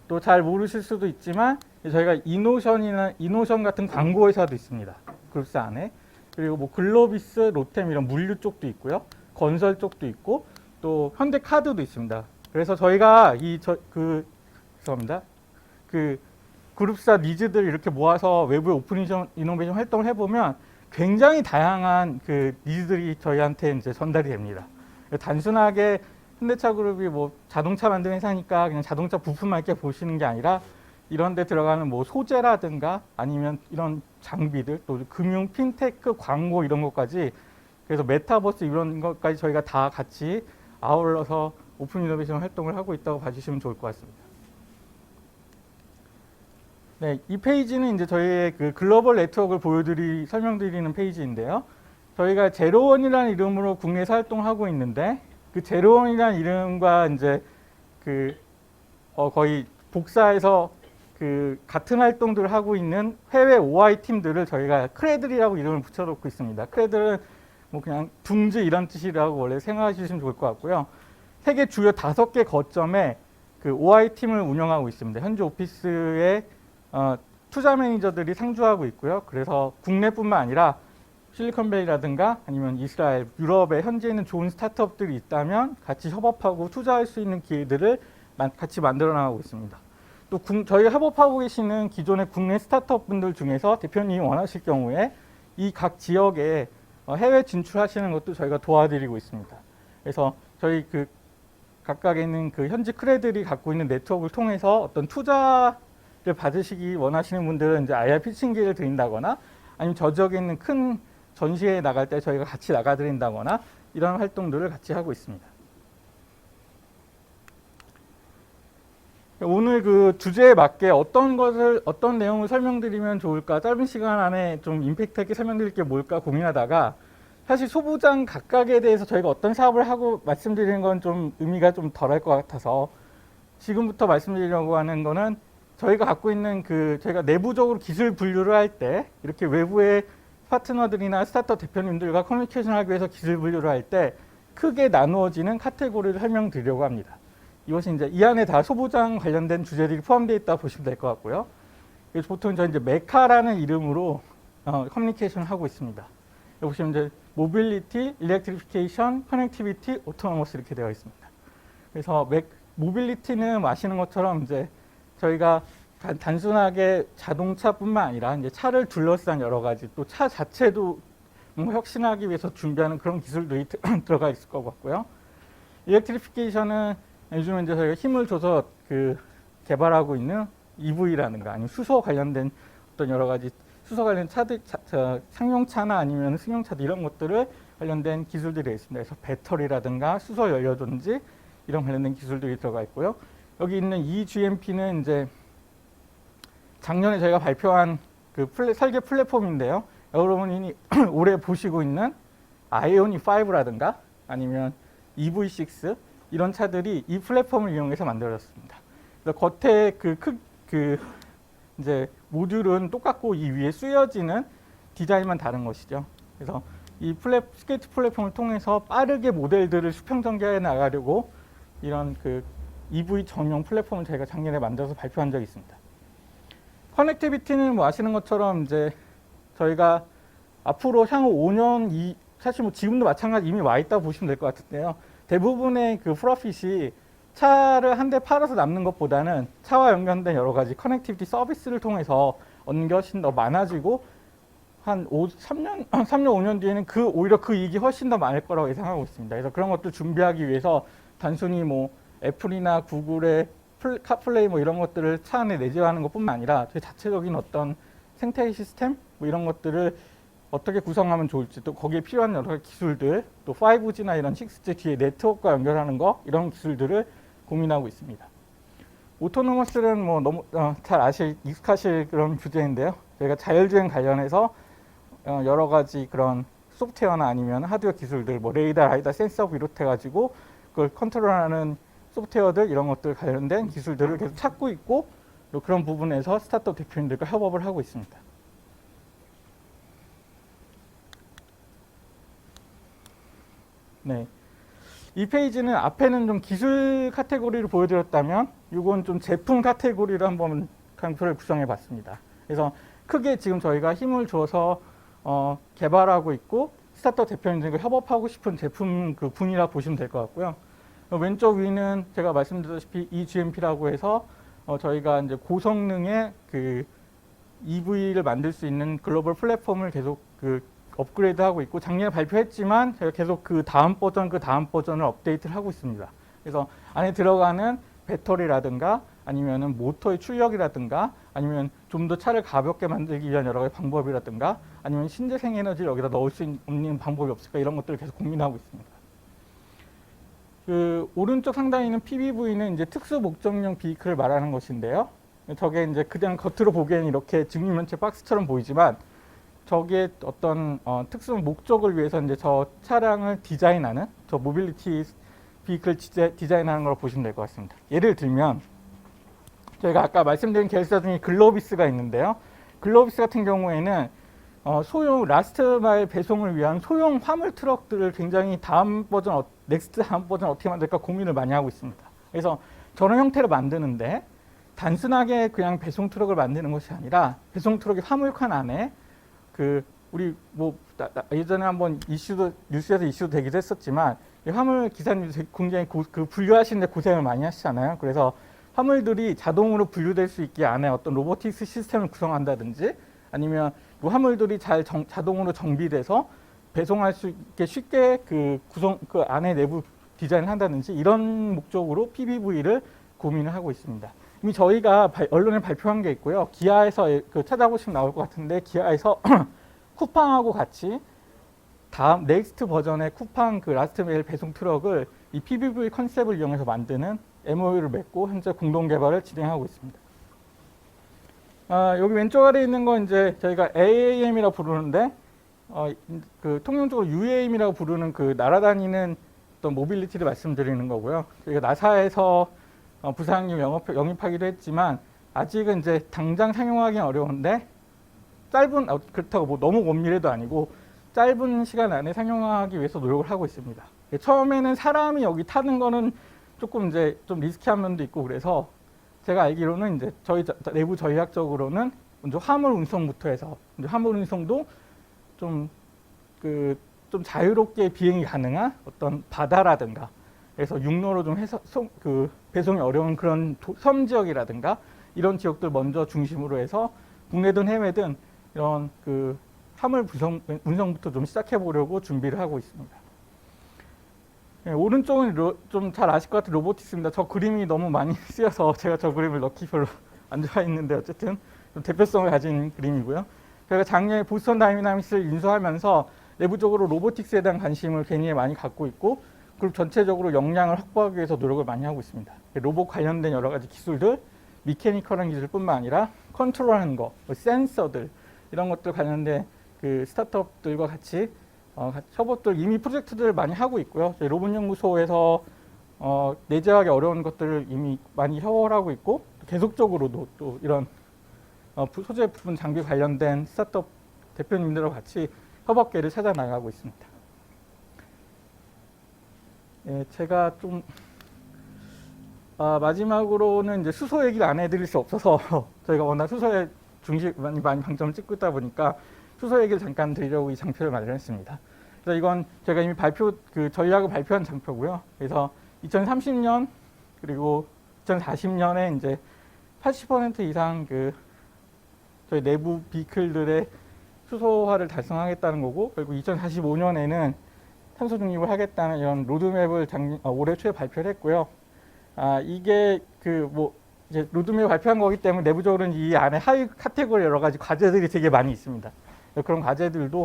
또 잘 모르실 수도 있지만 저희가 이노션 같은 광고 회사도 있습니다. 그룹사 안에. 그리고 뭐 글로비스, 롯템 이런 물류 쪽도 있고요. 건설 쪽도 있고 또 현대카드도 있습니다. 그래서 저희가 죄송합니다. 그 그룹사 니즈들 이렇게 모아서 외부에 오픈 이노베이션 활동을 해보면 굉장히 다양한 그 니즈들이 저희한테 이제 전달이 됩니다. 단순하게 현대차 그룹이 뭐 자동차 만드는 회사니까 그냥 자동차 부품만 이렇게 보시는 게 아니라 이런 데 들어가는 뭐 소재라든가 아니면 이런 장비들 또 금융, 핀테크, 광고 이런 것까지 그래서 메타버스 이런 것까지 저희가 다 같이 아울러서 오픈 이노베이션 활동을 하고 있다고 봐주시면 좋을 것 같습니다. 네, 이 페이지는 이제 저희의 그 글로벌 네트워크를 설명드리는 페이지인데요. 저희가 제로원이라는 이름으로 국내에서 활동하고 있는데 그 제로원이라는 이름과 이제 거의 복사해서 그 같은 활동들을 하고 있는 해외 OI 팀들을 저희가 크레들이라고 이름을 붙여놓고 있습니다. 크레들은 뭐 그냥 둥지 이런 뜻이라고 원래 생각하시면 좋을 것 같고요. 세계 주요 5개 거점에 그 OI 팀을 운영하고 있습니다. 현재 오피스에 투자 매니저들이 상주하고 있고요. 그래서 국내뿐만 아니라 실리콘밸리라든가 아니면 이스라엘, 유럽에 현재 있는 좋은 스타트업들이 있다면 같이 협업하고 투자할 수 있는 기회들을 같이 만들어 나가고 있습니다. 또 저희 협업하고 계시는 기존의 국내 스타트업 분들 중에서 대표님이 원하실 경우에 이 각 지역에 해외 진출하시는 것도 저희가 도와드리고 있습니다. 그래서 저희 그 각각에 있는 그 현지 크레들이 갖고 있는 네트워크를 통해서 어떤 투자를 받으시기 원하시는 분들은 이제 IR 피칭 기회를 드린다거나 아니면 저 지역에 있는 큰 전시회에 나갈 때 저희가 같이 나가드린다거나 이런 활동들을 같이 하고 있습니다. 오늘 그 주제에 맞게 어떤 내용을 설명드리면 좋을까, 짧은 시간 안에 좀 임팩트 있게 설명드릴 게 뭘까 고민하다가 사실 소부장 각각에 대해서 저희가 어떤 사업을 하고 말씀드리는 건 좀 의미가 좀 덜할 것 같아서 지금부터 말씀드리려고 하는 거는 저희가 갖고 있는 저희가 내부적으로 기술 분류를 할 때 이렇게 외부의 파트너들이나 스타트업 대표님들과 커뮤니케이션을 하기 위해서 기술 분류를 할 때 크게 나누어지는 카테고리를 설명드리려고 합니다. 이것이 이제 이 안에 다 소부장 관련된 주제들이 포함되어 있다 보시면 될 것 같고요. 그래서 보통 저희 이제 메카라는 이름으로 커뮤니케이션을 하고 있습니다. 여기 보시면 이제 모빌리티, 일렉트리피케이션, 커넥티비티, 오토노머스 이렇게 되어 있습니다. 그래서 모빌리티는 아시는 것처럼 이제 저희가 단순하게 자동차뿐만 아니라 이제 차를 둘러싼 여러 가지 또 차 자체도 뭔가 혁신하기 위해서 준비하는 그런 기술들이 들어가 있을 것 같고요. 일렉트리피케이션은 요즘에 이제 저희가 힘을 줘서 개발하고 있는 EV라든가 아니면 수소 관련된 어떤 여러 가지 수소 관련 차들, 상용차나 아니면 승용차들 이런 것들을 관련된 기술들이 있습니다. 그래서 배터리라든가 수소 연료전지 이런 관련된 기술들이 들어가 있고요. 여기 있는 eGMP는 이제 작년에 저희가 발표한 설계 플랫폼인데요. 여러분이 올해 보시고 있는 아이오닉 5라든가 아니면 EV6 이런 차들이 이 플랫폼을 이용해서 만들어졌습니다. 그래서 겉에 이제 모듈은 똑같고 이 위에 쓰여지는 디자인만 다른 것이죠. 그래서 이 스케이트 플랫폼을 통해서 빠르게 모델들을 수평전개해 나가려고 이런 EV 전용 플랫폼을 저희가 작년에 만들어서 발표한 적이 있습니다. 커넥티비티는 뭐 아시는 것처럼 이제 저희가 앞으로 향후 5년 사실 뭐 지금도 마찬가지 이미 와 있다고 보시면 될 것 같은데요. 대부분의 프로핏이 차를 한 대 팔아서 남는 것보다는 차와 연관된 여러 가지 커넥티비티 서비스를 통해서 얻는 게 훨씬 더 많아지고 한 3년, 5년 뒤에는 오히려 그 이익이 훨씬 더 많을 거라고 예상하고 있습니다. 그래서 그런 것들 준비하기 위해서 단순히 뭐 애플이나 구글의 카플레이 뭐 이런 것들을 차 안에 내재하는 것뿐만 아니라 저희 자체적인 어떤 생태 시스템 뭐 이런 것들을 어떻게 구성하면 좋을지 또 거기에 필요한 여러 가지 기술들 또 5G나 이런 6G 뒤에 네트워크와 연결하는 거 이런 기술들을 고민하고 있습니다. 오토노머스는 뭐 너무 잘 익숙하실 그런 주제인데요. 저희가 자율주행 관련해서 여러 가지 그런 소프트웨어나 아니면 하드웨어 기술들 뭐 레이더, 라이다, 센서 비롯해가지고 그걸 컨트롤하는 소프트웨어들 이런 것들 관련된 기술들을 계속 찾고 있고 또 그런 부분에서 스타트업 대표님들과 협업을 하고 있습니다. 네, 이 페이지는 앞에는 좀 기술 카테고리를 보여드렸다면 이건 좀 제품 카테고리를 한번 강표를 구성해 봤습니다. 그래서 크게 지금 저희가 힘을 줘서 개발하고 있고 스타트업 대표님들과 협업하고 싶은 제품 분이라 보시면 될 것 같고요. 왼쪽 위는 제가 말씀드렸다시피 eGMP라고 해서 저희가 이제 고성능의 EV를 만들 수 있는 글로벌 플랫폼을 계속 업그레이드하고 있고 작년에 발표했지만 저희가 계속 그 다음 버전을 업데이트를 하고 있습니다. 그래서 안에 들어가는 배터리라든가 아니면은 모터의 출력이라든가 아니면 좀 더 차를 가볍게 만들기 위한 여러 가지 방법이라든가 아니면 신재생 에너지를 여기다 넣을 수 있는 방법이 없을까 이런 것들을 계속 고민하고 있습니다. 오른쪽 상단에 있는 PBV는 이제 특수 목적용 비클을 말하는 것인데요. 저게 이제 그냥 겉으로 보기에는 이렇게 직립면체 박스처럼 보이지만 저게 어떤 특수 목적을 위해서 이제 저 차량을 디자인하는 저 모빌리티 비클 디자인하는 걸 보시면 될 것 같습니다. 예를 들면 저희가 아까 말씀드린 계열사 중에 글로비스가 있는데요. 글로비스 같은 경우에는 소형 라스트 마일 배송을 위한 소형 화물 트럭들을 굉장히 넥스트 다음 버전 어떻게 만들까 고민을 많이 하고 있습니다. 그래서 저런 형태를 만드는데 단순하게 그냥 배송 트럭을 만드는 것이 아니라 배송 트럭의 화물칸 안에 우리 뭐 예전에 한번 뉴스에서 이슈도 되기도 했었지만 이 화물 기사님들 굉장히 그 분류하시는데 고생을 많이 하시잖아요. 그래서 화물들이 자동으로 분류될 수 있게 안에 어떤 로보틱스 시스템을 구성한다든지 아니면 그 화물들이 자동으로 정비돼서 배송할 수 있게 쉽게 그 안에 내부 디자인을 한다든지 이런 목적으로 PBV를 고민을 하고 있습니다. 이미 저희가 언론에 발표한 게 있고요. 기아에서 찾아보시면 나올 것 같은데 기아에서 쿠팡하고 같이 다음 넥스트 버전의 쿠팡 그 라스트 메일 배송 트럭을 이 PBV 컨셉을 이용해서 만드는 MOU를 맺고 현재 공동 개발을 진행하고 있습니다. 여기 왼쪽 아래에 있는 건 이제 저희가 AAM이라고 부르는데 그 통용적으로 UAM이라고 부르는 그 날아다니는 어떤 모빌리티를 말씀드리는 거고요. 저희가 나사에서 부상용 영입하기도 했지만 아직은 이제 당장 상용하기는 어려운데 그렇다고 뭐 너무 원미래도 아니고 짧은 시간 안에 상용화하기 위해서 노력을 하고 있습니다. 처음에는 사람이 여기 타는 거는 조금 이제 좀 리스키한 면도 있고 그래서 제가 알기로는 이제 내부 전략적으로는 먼저 화물 운송부터 해서 이제 화물 운송도 좀 자유롭게 비행이 가능한 어떤 바다라든가 그래서 육로로 좀 해서 배송이 어려운 그런 섬 지역이라든가 이런 지역들 먼저 중심으로 해서 국내든 해외든 이런 그 화물 운송부터 좀 시작해 보려고 준비를 하고 있습니다. 네, 오른쪽은 좀 잘 아실 것 같은 로보틱스입니다. 저 그림이 너무 많이 쓰여서 제가 저 그림을 넣기 별로 안 좋아했는데 어쨌든 좀 대표성을 가진 그림이고요. 저희가 작년에 보스턴 다이내믹스를 인수하면서 내부적으로 로보틱스에 대한 관심을 굉장히 많이 갖고 있고 그리고 전체적으로 역량을 확보하기 위해서 노력을 많이 하고 있습니다. 로봇 관련된 여러 가지 기술들, 미케니컬한 기술뿐만 아니라 컨트롤하는 거, 센서들 이런 것들 관련된 그 스타트업들과 같이 협업들 이미 프로젝트들을 많이 하고 있고요. 저희 로봇연구소에서 내재하기 어려운 것들을 이미 많이 협업을 하고 있고 계속적으로도 또 이런 소재 부분 장비 관련된 스타트업 대표님들과 같이 협업계를 찾아 나가고 있습니다. 예, 제가 좀 마지막으로는 이제 수소 얘기를 안 해드릴 수 없어서 저희가 워낙 수소에 많이 방점을 찍고 있다 보니까 수소 얘기를 잠깐 드리려고 이 장표를 마련했습니다. 그래서 이건 제가 이미 전략을 발표한 장표고요. 그래서 2030년 그리고 2040년에 이제 80% 이상 저희 내부 비클들의 수소화를 달성하겠다는 거고, 그리고 2045년에는 탄소 중립을 하겠다는 이런 로드맵을 올해 초에 발표를 했고요. 이게 이제 로드맵을 발표한 거기 때문에 내부적으로는 이 안에 하위 카테고리 여러 가지 과제들이 되게 많이 있습니다. 그런 과제들도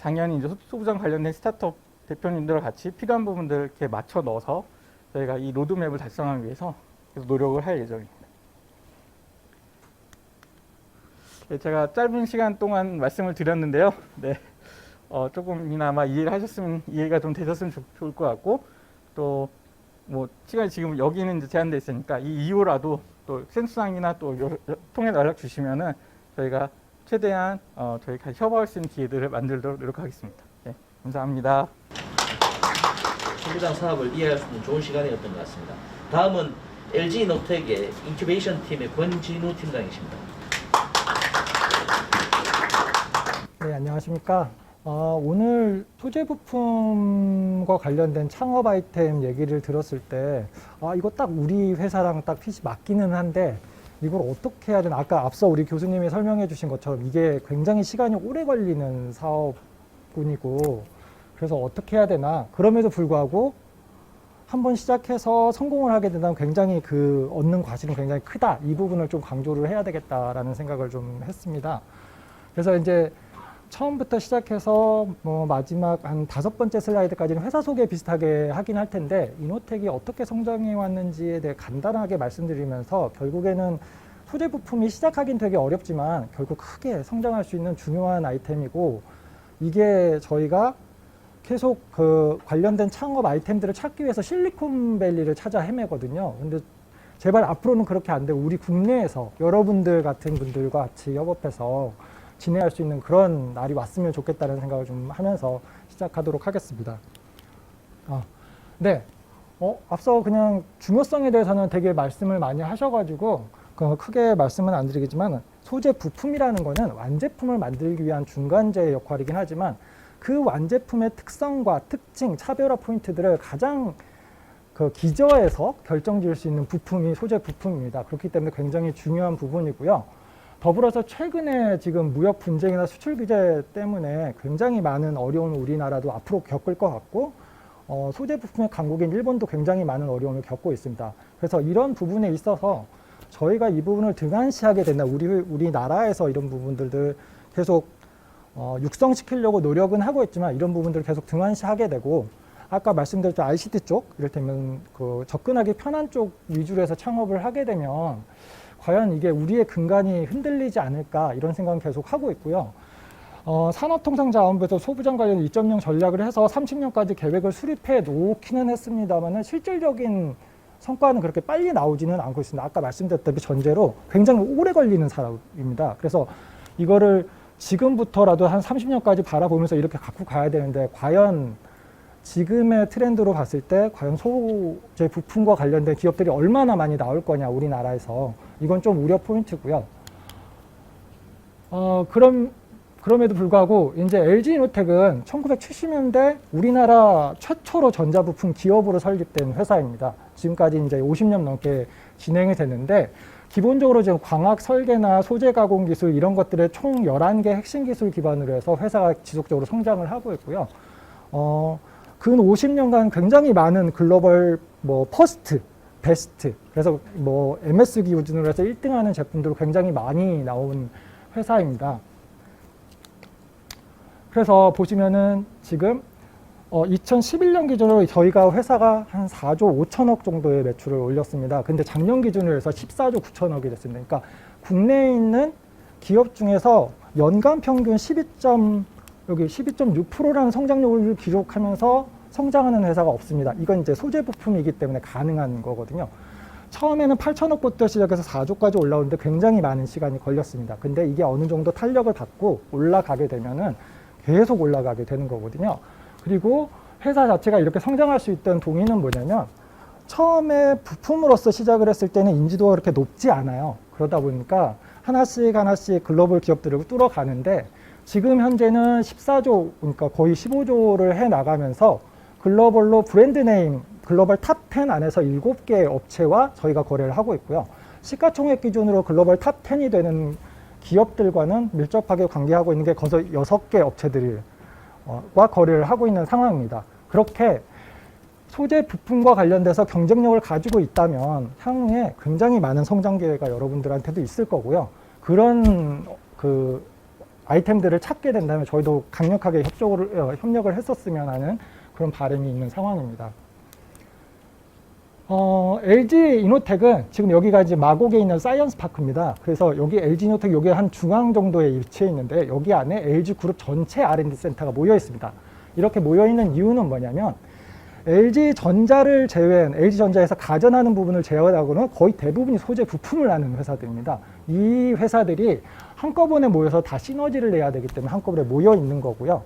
당연히 이제 소부장 관련된 스타트업 대표님들과 같이 필요한 부분들을 이렇게 맞춰 넣어서 저희가 이 로드맵을 달성하기 위해서 계속 노력을 할 예정입니다. 네, 제가 짧은 시간 동안 말씀을 드렸는데요. 네, 조금이나마 이해가 좀 되셨으면 좋을 것 같고, 또 뭐 시간이 지금 여기는 이제 제한돼 있으니까 이 이후라도 또 센스상이나 또 통해 연락 주시면은 저희가 최대한 저희 같이 협업할 수 있는 기회들을 만들도록 노력하겠습니다. 네, 감사합니다. 소부장 사업을 이해할 수 있는 좋은 시간이었던 것 같습니다. 다음은 LG노텍의 인큐베이션 팀의 권진우 팀장이십니다. 네, 안녕하십니까. 오늘 소재 부품과 관련된 창업 아이템 얘기를 들었을 때 이거 딱 우리 회사랑 딱 핏이 맞기는 한데 이걸 어떻게 해야 되나. 아까 앞서 우리 교수님이 설명해 주신 것처럼 이게 굉장히 시간이 오래 걸리는 사업군이고, 그래서 어떻게 해야 되나. 그럼에도 불구하고 한번 시작해서 성공을 하게 된다면 굉장히 얻는 과실은 굉장히 크다. 이 부분을 좀 강조를 해야 되겠다라는 생각을 좀 했습니다. 그래서 이제 처음부터 시작해서 마지막 한 5번째 슬라이드까지는 회사 소개 비슷하게 하긴 할 텐데, 이노텍이 어떻게 성장해 왔는지에 대해 간단하게 말씀드리면서 결국에는 소재 부품이 시작하긴 되게 어렵지만 결국 크게 성장할 수 있는 중요한 아이템이고, 이게 저희가 계속 관련된 창업 아이템들을 찾기 위해서 실리콘밸리를 찾아 헤매거든요. 근데 제발 앞으로는 그렇게 안 되고 우리 국내에서 여러분들 같은 분들과 같이 협업해서 진행할 수 있는 그런 날이 왔으면 좋겠다는 생각을 좀 하면서 시작하도록 하겠습니다. 네, 앞서 그냥 중요성에 대해서는 되게 말씀을 많이 하셔가지고 크게 말씀은 안 드리겠지만 소재 부품이라는 거는 완제품을 만들기 위한 중간재 역할이긴 하지만 그 완제품의 특성과 특징, 차별화 포인트들을 가장 기저에서 결정지을 수 있는 부품이 소재 부품입니다. 그렇기 때문에 굉장히 중요한 부분이고요. 더불어서 최근에 지금 무역 분쟁이나 수출 규제 때문에 굉장히 많은 어려움을 우리나라도 앞으로 겪을 것 같고 소재 부품의 강국인 일본도 굉장히 많은 어려움을 겪고 있습니다. 그래서 이런 부분에 있어서 저희가 이 부분을 등한시하게 된다. 우리나라에서 이런 부분들을 계속 육성시키려고 노력은 하고 있지만 이런 부분들을 계속 등한시하게 되고 아까 말씀드렸던 ICT 쪽, 이를테면 접근하기 편한 쪽 위주로 해서 창업을 하게 되면 과연 이게 우리의 근간이 흔들리지 않을까 이런 생각은 계속 하고 있고요. 산업통상자원부에서 소부장 관련 2.0 전략을 해서 30년까지 계획을 수립해 놓기는 했습니다만 실질적인 성과는 그렇게 빨리 나오지는 않고 있습니다. 아까 말씀드렸다시피 전제로 굉장히 오래 걸리는 사업입니다. 그래서 이거를 지금부터라도 한 30년까지 바라보면서 이렇게 갖고 가야 되는데 과연 지금의 트렌드로 봤을 때 과연 소재 부품과 관련된 기업들이 얼마나 많이 나올 거냐 우리나라에서 이건 좀 우려 포인트고요. 그럼에도 불구하고 이제 LG이노텍은 1970년대 우리나라 최초로 전자부품 기업으로 설립된 회사입니다. 지금까지 이제 50년 넘게 진행이 됐는데 기본적으로 지금 광학 설계나 소재 가공 기술 이런 것들의 총 11개 핵심 기술 기반으로 해서 회사가 지속적으로 성장을 하고 있고요. 근 50년간 굉장히 많은 글로벌 퍼스트, 베스트, 그래서 MS 기준으로 해서 1등하는 제품들로 굉장히 많이 나온 회사입니다. 그래서 보시면은 지금 2011년 기준으로 저희가 회사가 한 4조 5천억 정도의 매출을 올렸습니다. 근데 작년 기준으로 해서 14조 9천억이 됐습니다. 그러니까 국내에 있는 기업 중에서 연간 평균 12.6%라는 성장률을 기록하면서 성장하는 회사가 없습니다. 이건 이제 소재 부품이기 때문에 가능한 거거든요. 처음에는 8천억부터 시작해서 4조까지 올라오는데 굉장히 많은 시간이 걸렸습니다. 근데 이게 어느 정도 탄력을 받고 올라가게 되면은 계속 올라가게 되는 거거든요. 그리고 회사 자체가 이렇게 성장할 수 있던 동의는 뭐냐면 처음에 부품으로서 시작을 했을 때는 인지도가 그렇게 높지 않아요. 그러다 보니까 하나씩 글로벌 기업들을 뚫어가는데 지금 현재는 14조, 그러니까 거의 15조를 해 나가면서 글로벌로 브랜드 네임, 글로벌 탑 10 안에서 7개 업체와 저희가 거래를 하고 있고요. 시가총액 기준으로 글로벌 탑 10이 되는 기업들과는 밀접하게 관계하고 있는 게 거기서 6개 업체들과 거래를 하고 있는 상황입니다. 그렇게 소재 부품과 관련돼서 경쟁력을 가지고 있다면 향후에 굉장히 많은 성장 기회가 여러분들한테도 있을 거고요. 그런 아이템들을 찾게 된다면 저희도 강력하게 협력을 했었으면 하는 그런 바람이 있는 상황입니다. LG이노텍은 지금 여기가 이제 마곡에 있는 사이언스 파크입니다. 그래서 여기 LG이노텍 여기 한 중앙 정도에 위치해 있는데 여기 안에 LG그룹 전체 R&D 센터가 모여 있습니다. 이렇게 모여 있는 이유는 뭐냐면 LG전자를 제외한 LG전자에서 가전하는 부분을 제외하고는 거의 대부분이 소재 부품을 하는 회사들입니다. 이 회사들이 한꺼번에 모여서 다 시너지를 내야 되기 때문에 한꺼번에 모여 있는 거고요.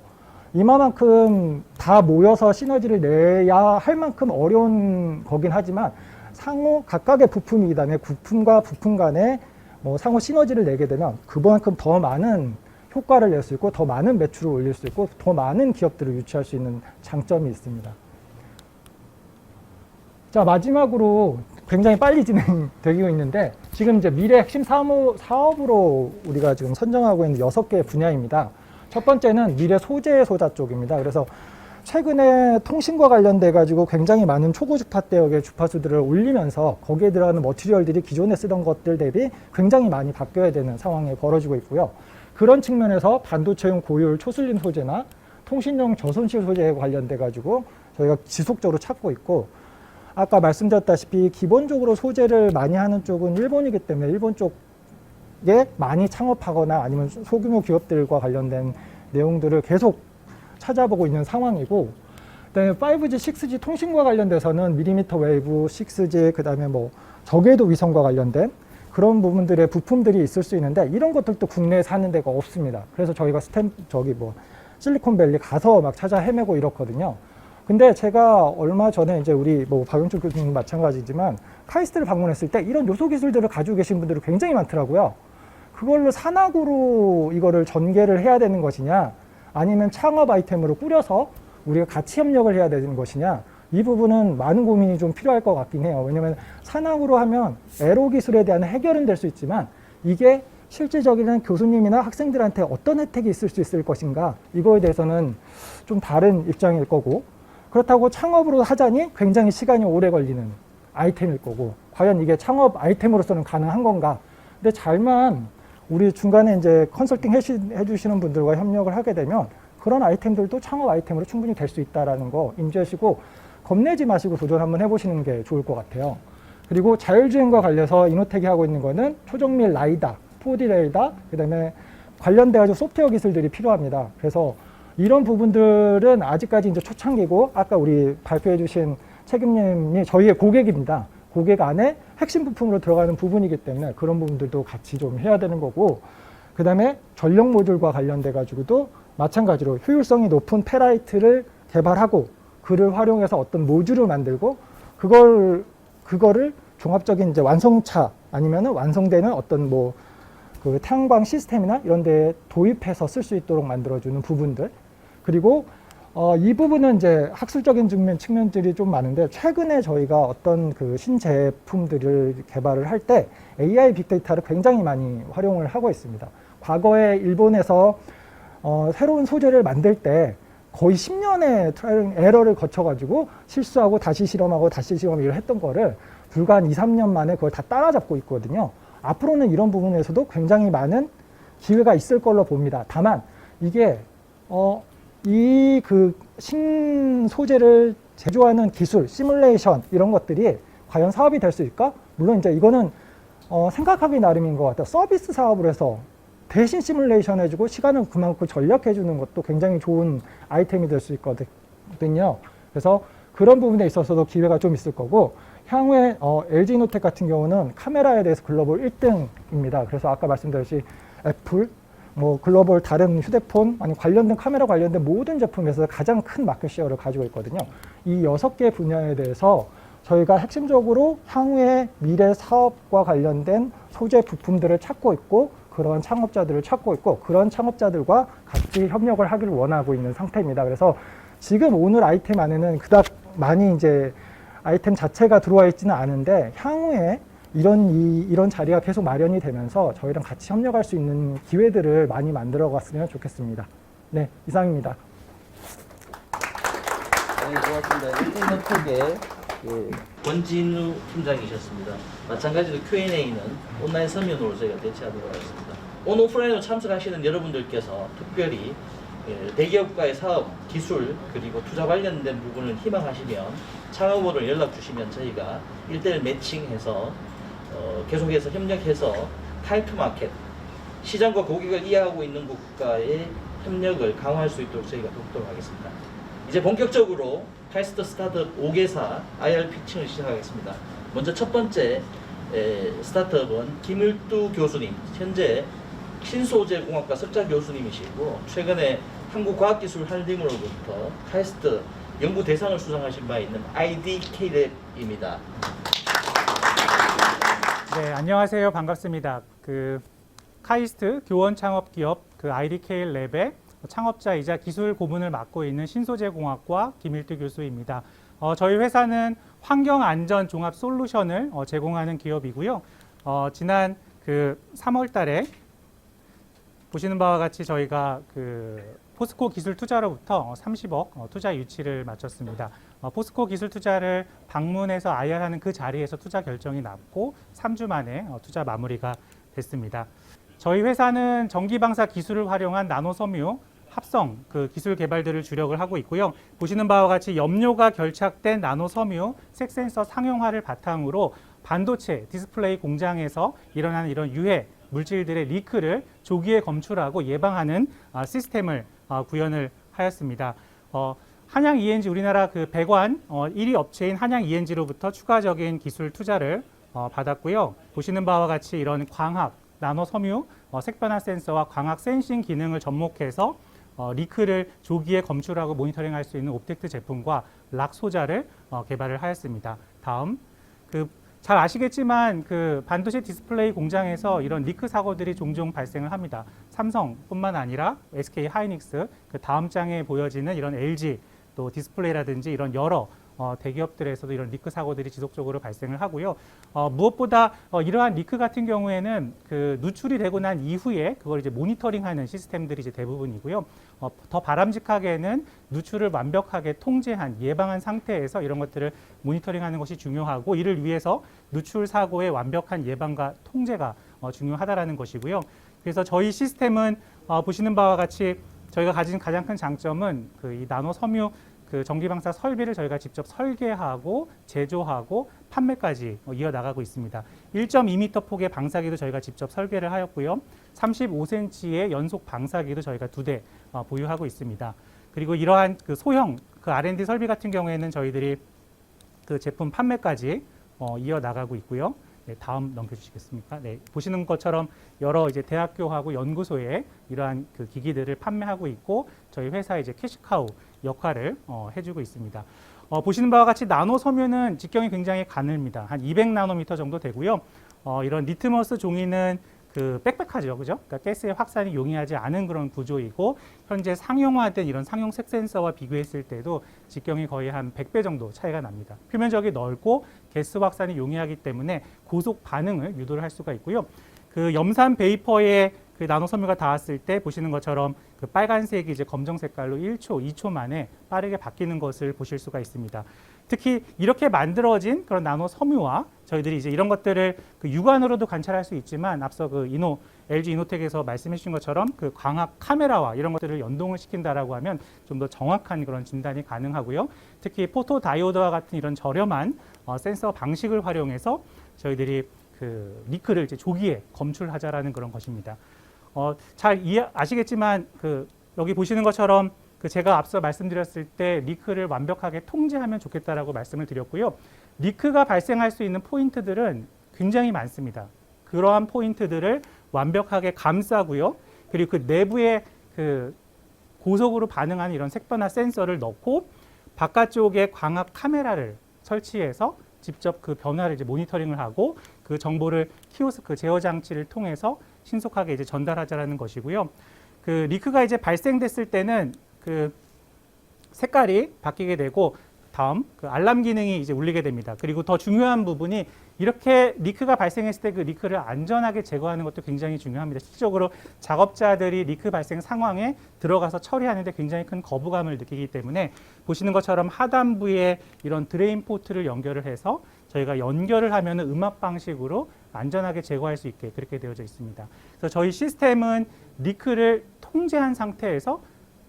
이만큼 다 모여서 시너지를 내야 할 만큼 어려운 거긴 하지만 상호 각각의 부품이기 때문에 부품과 부품 간에 상호 시너지를 내게 되면 그만큼 더 많은 효과를 낼 수 있고 더 많은 매출을 올릴 수 있고 더 많은 기업들을 유치할 수 있는 장점이 있습니다. 자, 마지막으로 굉장히 빨리 진행되고 있는데 지금 이제 미래 핵심 사업으로 우리가 지금 선정하고 있는 6개의 분야입니다. 첫 번째는 미래 소재 소자 쪽입니다. 그래서 최근에 통신과 관련돼 가지고 굉장히 많은 초고주파 대역의 주파수들을 올리면서 거기에 들어가는 머티리얼들이 기존에 쓰던 것들 대비 굉장히 많이 바뀌어야 되는 상황이 벌어지고 있고요. 그런 측면에서 반도체용 고효율 초슬림 소재나 통신용 저손실 소재에 관련돼 가지고 저희가 지속적으로 찾고 있고 아까 말씀드렸다시피 기본적으로 소재를 많이 하는 쪽은 일본이기 때문에 일본 쪽에 많이 창업하거나 아니면 소규모 기업들과 관련된 내용들을 계속 찾아보고 있는 상황이고 그다음에 5G, 6G 통신과 관련돼서는 밀리미터 웨이브, 6G 그다음에 저궤도 위성과 관련된 그런 부분들의 부품들이 있을 수 있는데 이런 것들도 국내에 사는 데가 없습니다. 그래서 저희가 실리콘밸리 가서 막 찾아 헤매고 이렇거든요. 근데 제가 얼마 전에 이제 우리 뭐 박영철 교수님 마찬가지지만 카이스트를 방문했을 때 이런 요소 기술들을 가지고 계신 분들이 굉장히 많더라고요. 그걸로 산학으로 이거를 전개를 해야 되는 것이냐, 아니면 창업 아이템으로 꾸려서 우리가 같이 협력을 해야 되는 것이냐, 이 부분은 많은 고민이 좀 필요할 것 같긴 해요. 왜냐하면 산학으로 하면 에로 기술에 대한 해결은 될 수 있지만 이게 실질적인 교수님이나 학생들한테 어떤 혜택이 있을 수 있을 것인가, 이거에 대해서는 좀 다른 입장일 거고, 그렇다고 창업으로 하자니 굉장히 시간이 오래 걸리는 아이템일 거고, 과연 이게 창업 아이템으로서는 가능한 건가. 근데 잘만 우리 중간에 이제 컨설팅 해주시는 분들과 협력을 하게 되면 그런 아이템들도 창업 아이템으로 충분히 될 수 있다는 거 인지하시고 겁내지 마시고 도전 한번 해보시는 게 좋을 것 같아요. 그리고 자율주행과 관련해서 이노텍이 하고 있는 거는 초정밀 라이다, 4D 레이더, 그다음에 관련돼가지고 소프트웨어 기술들이 필요합니다. 그래서 이런 부분들은 아직까지 이제 초창기고, 아까 우리 발표해주신 책임님이 저희의 고객입니다. 고객 안에 핵심 부품으로 들어가는 부분이기 때문에 그런 부분들도 같이 좀 해야 되는 거고, 그다음에 전력 모듈과 관련돼가지고도 마찬가지로 효율성이 높은 페라이트를 개발하고 그를 활용해서 어떤 모듈을 만들고 그거를 종합적인 이제 완성차 아니면은 완성되는 어떤 뭐 그 태양광 시스템이나 이런 데에 도입해서 쓸 수 있도록 만들어주는 부분들. 그리고 이 부분은 이제 학술적인 측면들이 좀 많은데, 최근에 저희가 어떤 그 신제품들을 개발을 할 때 AI 빅데이터를 굉장히 많이 활용을 하고 있습니다. 과거에 일본에서 새로운 소재를 만들 때 거의 10년의 트라이얼 에러를 거쳐가지고 실수하고 다시 실험하고 다시 실험을 했던 거를 불과 한 2, 3년 만에 그걸 다 따라잡고 있거든요. 앞으로는 이런 부분에서도 굉장히 많은 기회가 있을 걸로 봅니다. 다만 이게 이 그 신소재를 제조하는 기술, 시뮬레이션 이런 것들이 과연 사업이 될 수 있을까? 물론 이제 이거는 생각하기 나름인 것 같아요. 서비스 사업을 해서 대신 시뮬레이션 해주고 시간을 그만큼 전략해주는 것도 굉장히 좋은 아이템이 될 수 있거든요. 그래서 그런 부분에 있어서도 기회가 좀 있을 거고, 향후에 LG이노텍 같은 경우는 카메라에 대해서 글로벌 1등입니다. 그래서 아까 말씀드렸듯이 애플, 뭐 글로벌 다른 휴대폰, 아니 관련된 카메라 관련된 모든 제품에서 가장 큰 마켓 셰어를 가지고 있거든요. 이 6개 분야에 대해서 저희가 핵심적으로 향후의 미래 사업과 관련된 소재 부품들을 찾고 있고, 그런 창업자들을 찾고 있고, 그런 창업자들과 같이 협력을 하기를 원하고 있는 상태입니다. 그래서 지금 오늘 아이템 안에는 그닥 많이 이제 아이템 자체가 들어와 있지는 않은데, 향후에 이런 자리가 계속 마련이 되면서 저희랑 같이 협력할 수 있는 기회들을 많이 만들어 갔으면 좋겠습니다. 네, 이상입니다. 네, 고맙습니다. LG이노텍의 권진우 팀장이셨습니다. 마찬가지로 Q&A는 온라인 서면으로 저희가 대체하도록 하겠습니다. 온 오프라인으로 참석하시는 여러분들께서 특별히 대기업과의 사업, 기술, 그리고 투자 관련된 부분을 희망하시면 창업으로 연락 주시면 저희가 1:1 매칭해서 계속해서 협력해서 타임 투 마켓, 시장과 고객을 이해하고 있는 국가의 협력을 강화할 수 있도록 저희가 돕도록 하겠습니다. 이제 본격적으로 카이스트 스타트업 5개사 IR 피칭을 시작하겠습니다. 먼저 첫 번째 스타트업은 김을두 교수님, 현재 신소재공학과 석좌 교수님이시고 최근에 한국과학기술한림으로부터 카이스트 연구 대상을 수상하신 바 있는 IDK랩입니다. 네, 안녕하세요. 반갑습니다. 카이스트 교원 창업 기업 IDK랩의 창업자이자 기술 고문을 맡고 있는 신소재공학과 김일두 교수입니다. 저희 회사는 환경 안전 종합 솔루션을 제공하는 기업이고요. 지난 3월 달에 보시는 바와 같이 저희가 포스코 기술 투자로부터 30억 투자 유치를 마쳤습니다. 포스코 기술 투자를 방문해서 IR하는 그 자리에서 투자 결정이 났고 3주 만에 투자 마무리가 됐습니다. 저희 회사는 전기방사 기술을 활용한 나노섬유 합성 기술 개발들을 주력을 하고 있고요. 보시는 바와 같이 염료가 결착된 나노섬유 색센서 상용화를 바탕으로 반도체 디스플레이 공장에서 일어나는 이런 유해 물질들의 리크를 조기에 검출하고 예방하는 시스템을 구현을 하였습니다. 한양 ENG, 우리나라 배관 1위 업체인 한양 ENG로부터 추가적인 기술 투자를 받았고요. 보시는 바와 같이 이런 광학, 나노섬유, 색변화 센서와 광학 센싱 기능을 접목해서 리크를 조기에 검출하고 모니터링할 수 있는 옵텍트 제품과 락 소자를 개발을 하였습니다. 다음, 잘 아시겠지만 그 반도체 디스플레이 공장에서 이런 리크 사고들이 종종 발생을 합니다. 삼성뿐만 아니라 SK 하이닉스, 그 다음 장에 보여지는 이런 LG 또 디스플레이라든지 이런 여러 대기업들에서도 이런 리크 사고들이 지속적으로 발생을 하고요. 무엇보다 이러한 리크 같은 경우에는 그 누출이 되고 난 이후에 그걸 이제 모니터링하는 시스템들이 이제 대부분이고요. 더 바람직하게는 누출을 완벽하게 통제한 예방한 상태에서 이런 것들을 모니터링하는 것이 중요하고, 이를 위해서 누출 사고의 완벽한 예방과 통제가 중요하다라는 것이고요. 그래서 저희 시스템은 보시는 바와 같이 저희가 가진 가장 큰 장점은 그 이 나노 섬유 그 전기방사 설비를 저희가 직접 설계하고 제조하고 판매까지 이어나가고 있습니다. 1.2m 폭의 방사기도 저희가 직접 설계를 하였고요. 35cm의 연속 방사기도 저희가 2대 보유하고 있습니다. 그리고 이러한 그 소형 그 R&D 설비 같은 경우에는 저희들이 그 제품 판매까지 이어나가고 있고요. 네, 다음 넘겨주시겠습니까? 네, 보시는 것처럼 여러 이제 대학교하고 연구소에 이러한 그 기기들을 판매하고 있고, 저희 회사의 이제 캐시카우 역할을 해주고 있습니다. 보시는 바와 같이 나노 섬유는 직경이 굉장히 가늡니다. 한 200나노미터 정도 되고요. 이런 리트머스 종이는 그 빽빽하죠, 그죠? 그러니까 가스의 확산이 용이하지 않은 그런 구조이고, 현재 상용화된 이런 상용색 센서와 비교했을 때도 직경이 거의 한 100배 정도 차이가 납니다. 표면적이 넓고 가스 확산이 용이하기 때문에 고속 반응을 유도를 할 수가 있고요. 그 염산 베이퍼에 그 나노 섬유가 닿았을 때 보시는 것처럼 그 빨간색이 이제 검정 색깔로 1초, 2초 만에 빠르게 바뀌는 것을 보실 수가 있습니다. 특히 이렇게 만들어진 그런 나노 섬유와 저희들이 이제 이런 것들을 그 육안으로도 관찰할 수 있지만, 앞서 그 LG 이노텍에서 말씀해 주신 것처럼 그 광학 카메라와 이런 것들을 연동을 시킨다라고 하면 좀 더 정확한 그런 진단이 가능하고요. 특히 포토 다이오드와 같은 이런 저렴한 센서 방식을 활용해서 저희들이 그 리크를 이제 조기에 검출하자라는 그런 것입니다. 잘 아시겠지만 그 여기 보시는 것처럼 그 제가 앞서 말씀드렸을 때 리크를 완벽하게 통제하면 좋겠다라고 말씀을 드렸고요. 리크가 발생할 수 있는 포인트들은 굉장히 많습니다. 그러한 포인트들을 완벽하게 감싸고요. 그리고 그 내부에 그 고속으로 반응하는 이런 색변화 센서를 넣고 바깥쪽에 광학 카메라를 설치해서 직접 그 변화를 이제 모니터링을 하고 그 정보를 키오스크 제어 장치를 통해서 신속하게 이제 전달하자라는 것이고요. 그 리크가 이제 발생됐을 때는 그 색깔이 바뀌게 되고, 다음 그 알람 기능이 이제 울리게 됩니다. 그리고 더 중요한 부분이 이렇게 리크가 발생했을 때 그 리크를 안전하게 제거하는 것도 굉장히 중요합니다. 실질적으로 작업자들이 리크 발생 상황에 들어가서 처리하는데 굉장히 큰 거부감을 느끼기 때문에 보시는 것처럼 하단부에 이런 드레인 포트를 연결을 해서 저희가 연결을 하면 음압 방식으로 안전하게 제거할 수 있게 그렇게 되어져 있습니다. 그래서 저희 시스템은 리크를 통제한 상태에서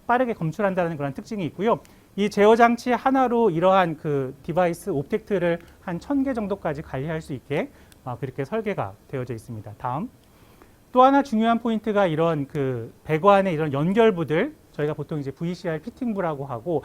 빠르게 검출한다는 그런 특징이 있고요. 이 제어 장치 하나로 이러한 그 디바이스 옵텍트를 한 1000개 정도까지 관리할 수 있게 그렇게 설계가 되어져 있습니다. 다음, 또 하나 중요한 포인트가 이런 그 배관의 이런 연결부들, 저희가 보통 이제 VCR 피팅부라고 하고,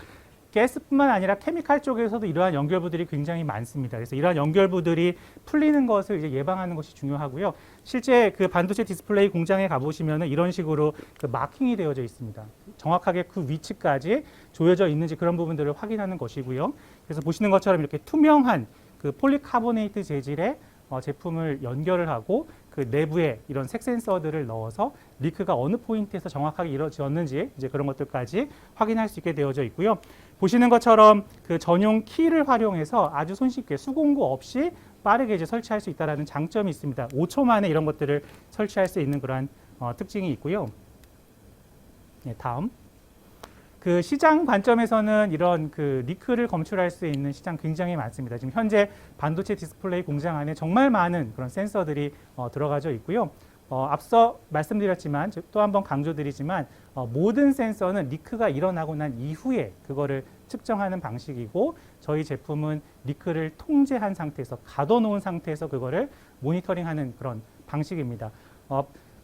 가스뿐만 아니라 케미칼 쪽에서도 이러한 연결부들이 굉장히 많습니다. 그래서 이러한 연결부들이 풀리는 것을 이제 예방하는 것이 중요하고요. 실제 그 반도체 디스플레이 공장에 가보시면은 이런 식으로 그 마킹이 되어져 있습니다. 정확하게 그 위치까지 조여져 있는지 그런 부분들을 확인하는 것이고요. 그래서 보시는 것처럼 이렇게 투명한 그 폴리카보네이트 재질의 제품을 연결을 하고 그 내부에 이런 색 센서들을 넣어서 리크가 어느 포인트에서 정확하게 이루어졌는지 이제 그런 것들까지 확인할 수 있게 되어져 있고요. 보시는 것처럼 그 전용 키를 활용해서 아주 손쉽게 수공구 없이 빠르게 이제 설치할 수 있다는 장점이 있습니다. 5초 만에 이런 것들을 설치할 수 있는 그러한 특징이 있고요. 네, 다음. 그 시장 관점에서는 이런 그 리크를 검출할 수 있는 시장 굉장히 많습니다. 지금 현재 반도체 디스플레이 공장 안에 정말 많은 그런 센서들이 들어가져 있고요. 앞서 말씀드렸지만 또 한 번 강조드리지만 모든 센서는 리크가 일어나고 난 이후에 그거를 측정하는 방식이고, 저희 제품은 리크를 통제한 상태에서 가둬놓은 상태에서 그거를 모니터링하는 그런 방식입니다.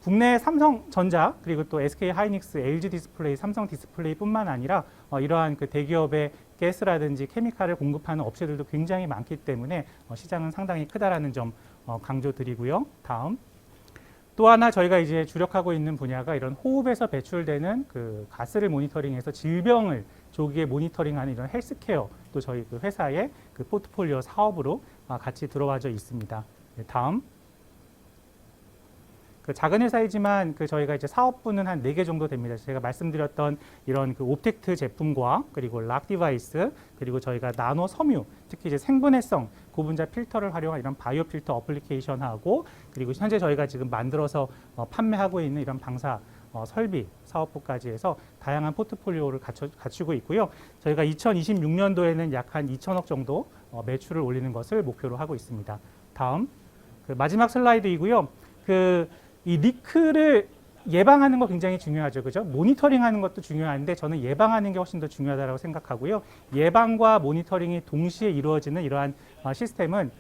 국내 삼성전자 그리고 또 SK 하이닉스, LG 디스플레이, 삼성 디스플레이뿐만 아니라 이러한 그 대기업의 가스라든지 케미칼을 공급하는 업체들도 굉장히 많기 때문에 시장은 상당히 크다라는 점 강조드리고요. 다음. 또 하나 저희가 이제 주력하고 있는 분야가 이런 호흡에서 배출되는 그 가스를 모니터링해서 질병을 조기에 모니터링하는 이런 헬스케어 또 저희 그 회사의 그 포트폴리오 사업으로 같이 들어와져 있습니다. 네, 다음. 그 작은 회사이지만 그 저희가 이제 사업부는 한 4개 정도 됩니다. 제가 말씀드렸던 이런 그 옵텍트 제품과 그리고 락 디바이스 그리고 저희가 나노 섬유 특히 이제 생분해성 고분자 필터를 활용한 이런 바이오 필터 어플리케이션하고 그리고 현재 저희가 지금 만들어서 판매하고 있는 이런 방사 설비 사업부까지 해서 다양한 포트폴리오를 갖추고 있고요. 저희가 2026년도에는 약 한 2천억 정도 매출을 올리는 것을 목표로 하고 있습니다. 다음 그 마지막 슬라이드이고요. 이 리크를 예방하는 거 굉장히 중요하죠, 그죠? 모니터링하는 것도 중요한데 저는 예방하는 게 훨씬 더 중요하다고 생각하고요. 예방과 모니터링이 동시에 이루어지는 이러한 시스템은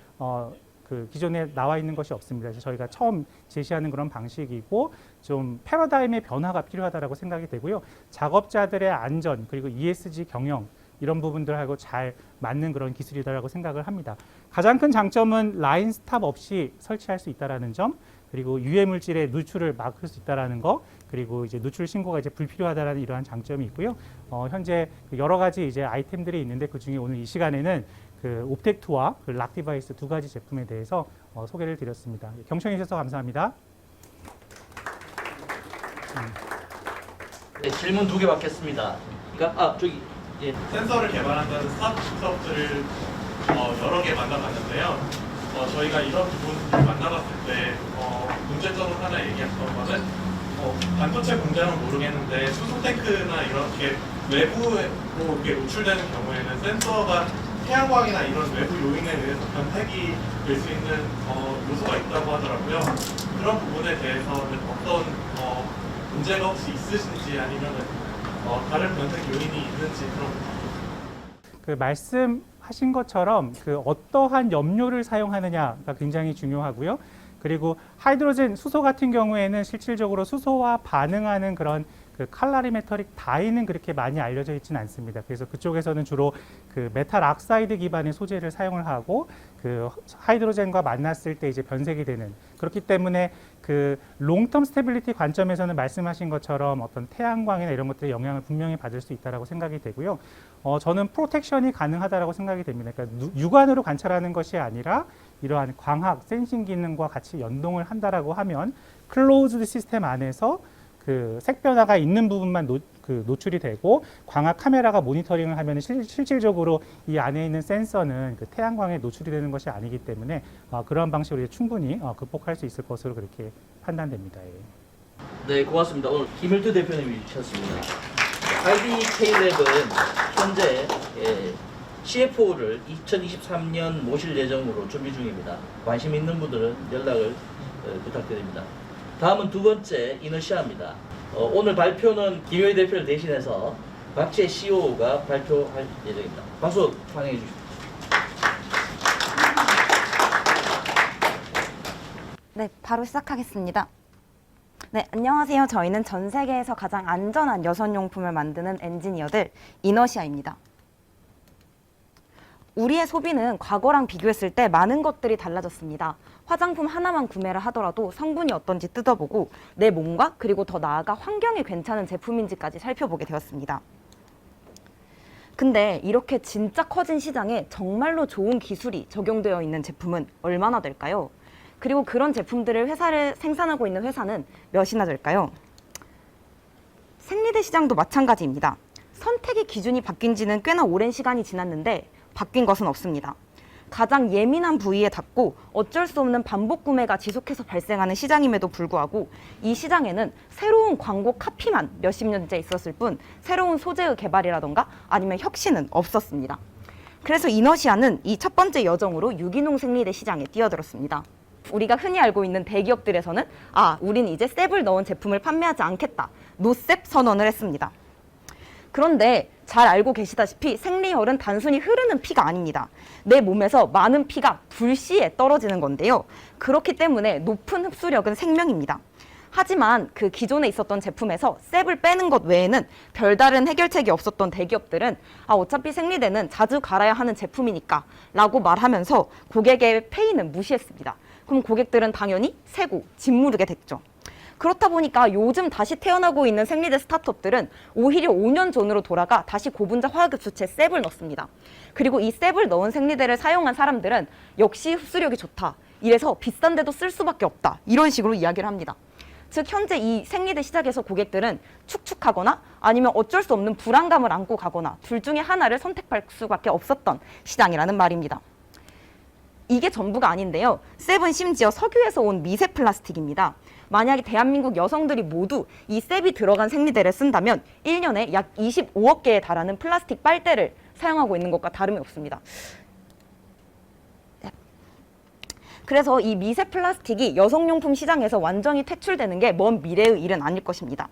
그 기존에 나와 있는 것이 없습니다. 그래서 저희가 처음 제시하는 그런 방식이고 좀 패러다임의 변화가 필요하다고 생각이 되고요. 작업자들의 안전 그리고 ESG 경영 이런 부분들하고 잘 맞는 그런 기술이다라고 생각을 합니다. 가장 큰 장점은 라인 스탑 없이 설치할 수 있다라는 점. 그리고 유해 물질의 누출을 막을 수 있다라는 거, 그리고 이제 누출 신고가 이제 불필요하다라는 이러한 장점이 있고요. 현재 여러 가지 이제 아이템들이 있는데 그 중에 오늘 이 시간에는 그 옵텍트와 그 락 디바이스 2가지 제품에 대해서 소개를 드렸습니다. 경청해 주셔서 감사합니다. 네, 질문 2개 받겠습니다. 그러니까 저기 예. 센서를 개발한다는 스타트업들을 여러 개 만나봤는데요. 저희가 이런 부분을 만나봤을 때 문제점을 하나 얘기했던 거는 반도체 공장은 모르겠는데 수소 탱크나 이렇게 외부로 이렇게 노출되는 경우에는 센서가 태양광이나 이런 외부 요인에 의해서 변색이 될 수 있는 요소가 있다고 하더라고요. 그런 부분에 대해서는 어떤 문제가 혹시 있으신지 아니면 다른 변색 요인이 있는지 그런 그 말씀하신 것처럼 그 어떠한 염료를 사용하느냐가 굉장히 중요하고요. 그리고 하이드로젠 수소 같은 경우에는 실질적으로 수소와 반응하는 그런 그 칼라리메터릭 다이는 그렇게 많이 알려져 있지는 않습니다. 그래서 그쪽에서는 주로 그 메탈 악사이드 기반의 소재를 사용을 하고 그 하이드로젠과 만났을 때 이제 변색이 되는 그렇기 때문에 그 롱텀 스테빌리티 관점에서는 말씀하신 것처럼 어떤 태양광이나 이런 것들의 영향을 분명히 받을 수 있다라고 생각이 되고요. 저는 프로텍션이 가능하다라고 생각이 됩니다. 그러니까 육안으로 관찰하는 것이 아니라 이러한 광학 센싱 기능과 같이 연동을 한다라고 하면 클로즈드 시스템 안에서 그 색 변화가 있는 부분만 노출이 되고 광학 카메라가 모니터링을 하면 실질적으로 이 안에 있는 센서는 그 태양광에 노출이 되는 것이 아니기 때문에 그러한 방식으로 충분히 극복할 수 있을 것으로 그렇게 판단됩니다. 예. 네, 고맙습니다. 오늘 김일두 대표님이 주셨습니다. IDK랩은 현재 CFO를 2023년 모실 예정으로 준비 중입니다. 관심 있는 분들은 연락을 부탁드립니다. 다음은 2번째 이너시아입니다. 오늘 발표는 김효희 대표를 대신해서 박재 CEO가 발표할 예정입니다. 박수 환영해 주십시오. 네, 바로 시작하겠습니다. 네, 안녕하세요. 저희는 전 세계에서 가장 안전한 여성용품을 만드는 엔지니어들 이너시아입니다. 우리의 소비는 과거랑 비교했을 때 많은 것들이 달라졌습니다. 화장품 하나만 구매를 하더라도 성분이 어떤지 뜯어보고 내 몸과 그리고 더 나아가 환경에 괜찮은 제품인지까지 살펴보게 되었습니다. 근데 이렇게 진짜 커진 시장에 정말로 좋은 기술이 적용되어 있는 제품은 얼마나 될까요? 그리고 그런 제품들을 회사를 생산하고 있는 회사는 몇이나 될까요? 생리대 시장도 마찬가지입니다. 선택의 기준이 바뀐 지는 꽤나 오랜 시간이 지났는데 바뀐 것은 없습니다. 가장 예민한 부위에 닿고 어쩔 수 없는 반복 구매가 지속해서 발생하는 시장임에도 불구하고 이 시장에는 새로운 광고 카피만 몇십 년째 있었을 뿐 새로운 소재의 개발이라던가 아니면 혁신은 없었습니다. 그래서 이너시아는 이 첫 번째 여정으로 유기농 생리대 시장에 뛰어들었습니다. 우리가 흔히 알고 있는 대기업들에서는 우리는 이제 셉을 넣은 제품을 판매하지 않겠다. 노셉 선언을 했습니다. 그런데 잘 알고 계시다시피 생리혈은 단순히 흐르는 피가 아닙니다. 내 몸에서 많은 피가 불시에 떨어지는 건데요. 그렇기 때문에 높은 흡수력은 생명입니다. 하지만 그 기존에 있었던 제품에서 셉을 빼는 것 외에는 별다른 해결책이 없었던 대기업들은 어차피 생리대는 자주 갈아야 하는 제품이니까 라고 말하면서 고객의 페이는 무시했습니다. 그럼 고객들은 당연히 세고 짓무르게 됐죠. 그렇다 보니까 요즘 다시 태어나고 있는 생리대 스타트업들은 오히려 5년 전으로 돌아가 다시 고분자 화학흡수체 셉을 넣습니다. 그리고 이 셉을 넣은 생리대를 사용한 사람들은 역시 흡수력이 좋다. 이래서 비싼데도 쓸 수밖에 없다. 이런 식으로 이야기를 합니다. 즉 현재 이 생리대 시장에서 고객들은 축축하거나 아니면 어쩔 수 없는 불안감을 안고 가거나 둘 중에 하나를 선택할 수밖에 없었던 시장이라는 말입니다. 이게 전부가 아닌데요. 셉은 심지어 석유에서 온 미세 플라스틱입니다. 만약에 대한민국 여성들이 모두 이 셉이 들어간 생리대를 쓴다면 1년에 약 25억 개에 달하는 플라스틱 빨대를 사용하고 있는 것과 다름이 없습니다. 그래서 이 미세 플라스틱이 여성용품 시장에서 완전히 퇴출되는 게 먼 미래의 일은 아닐 것입니다.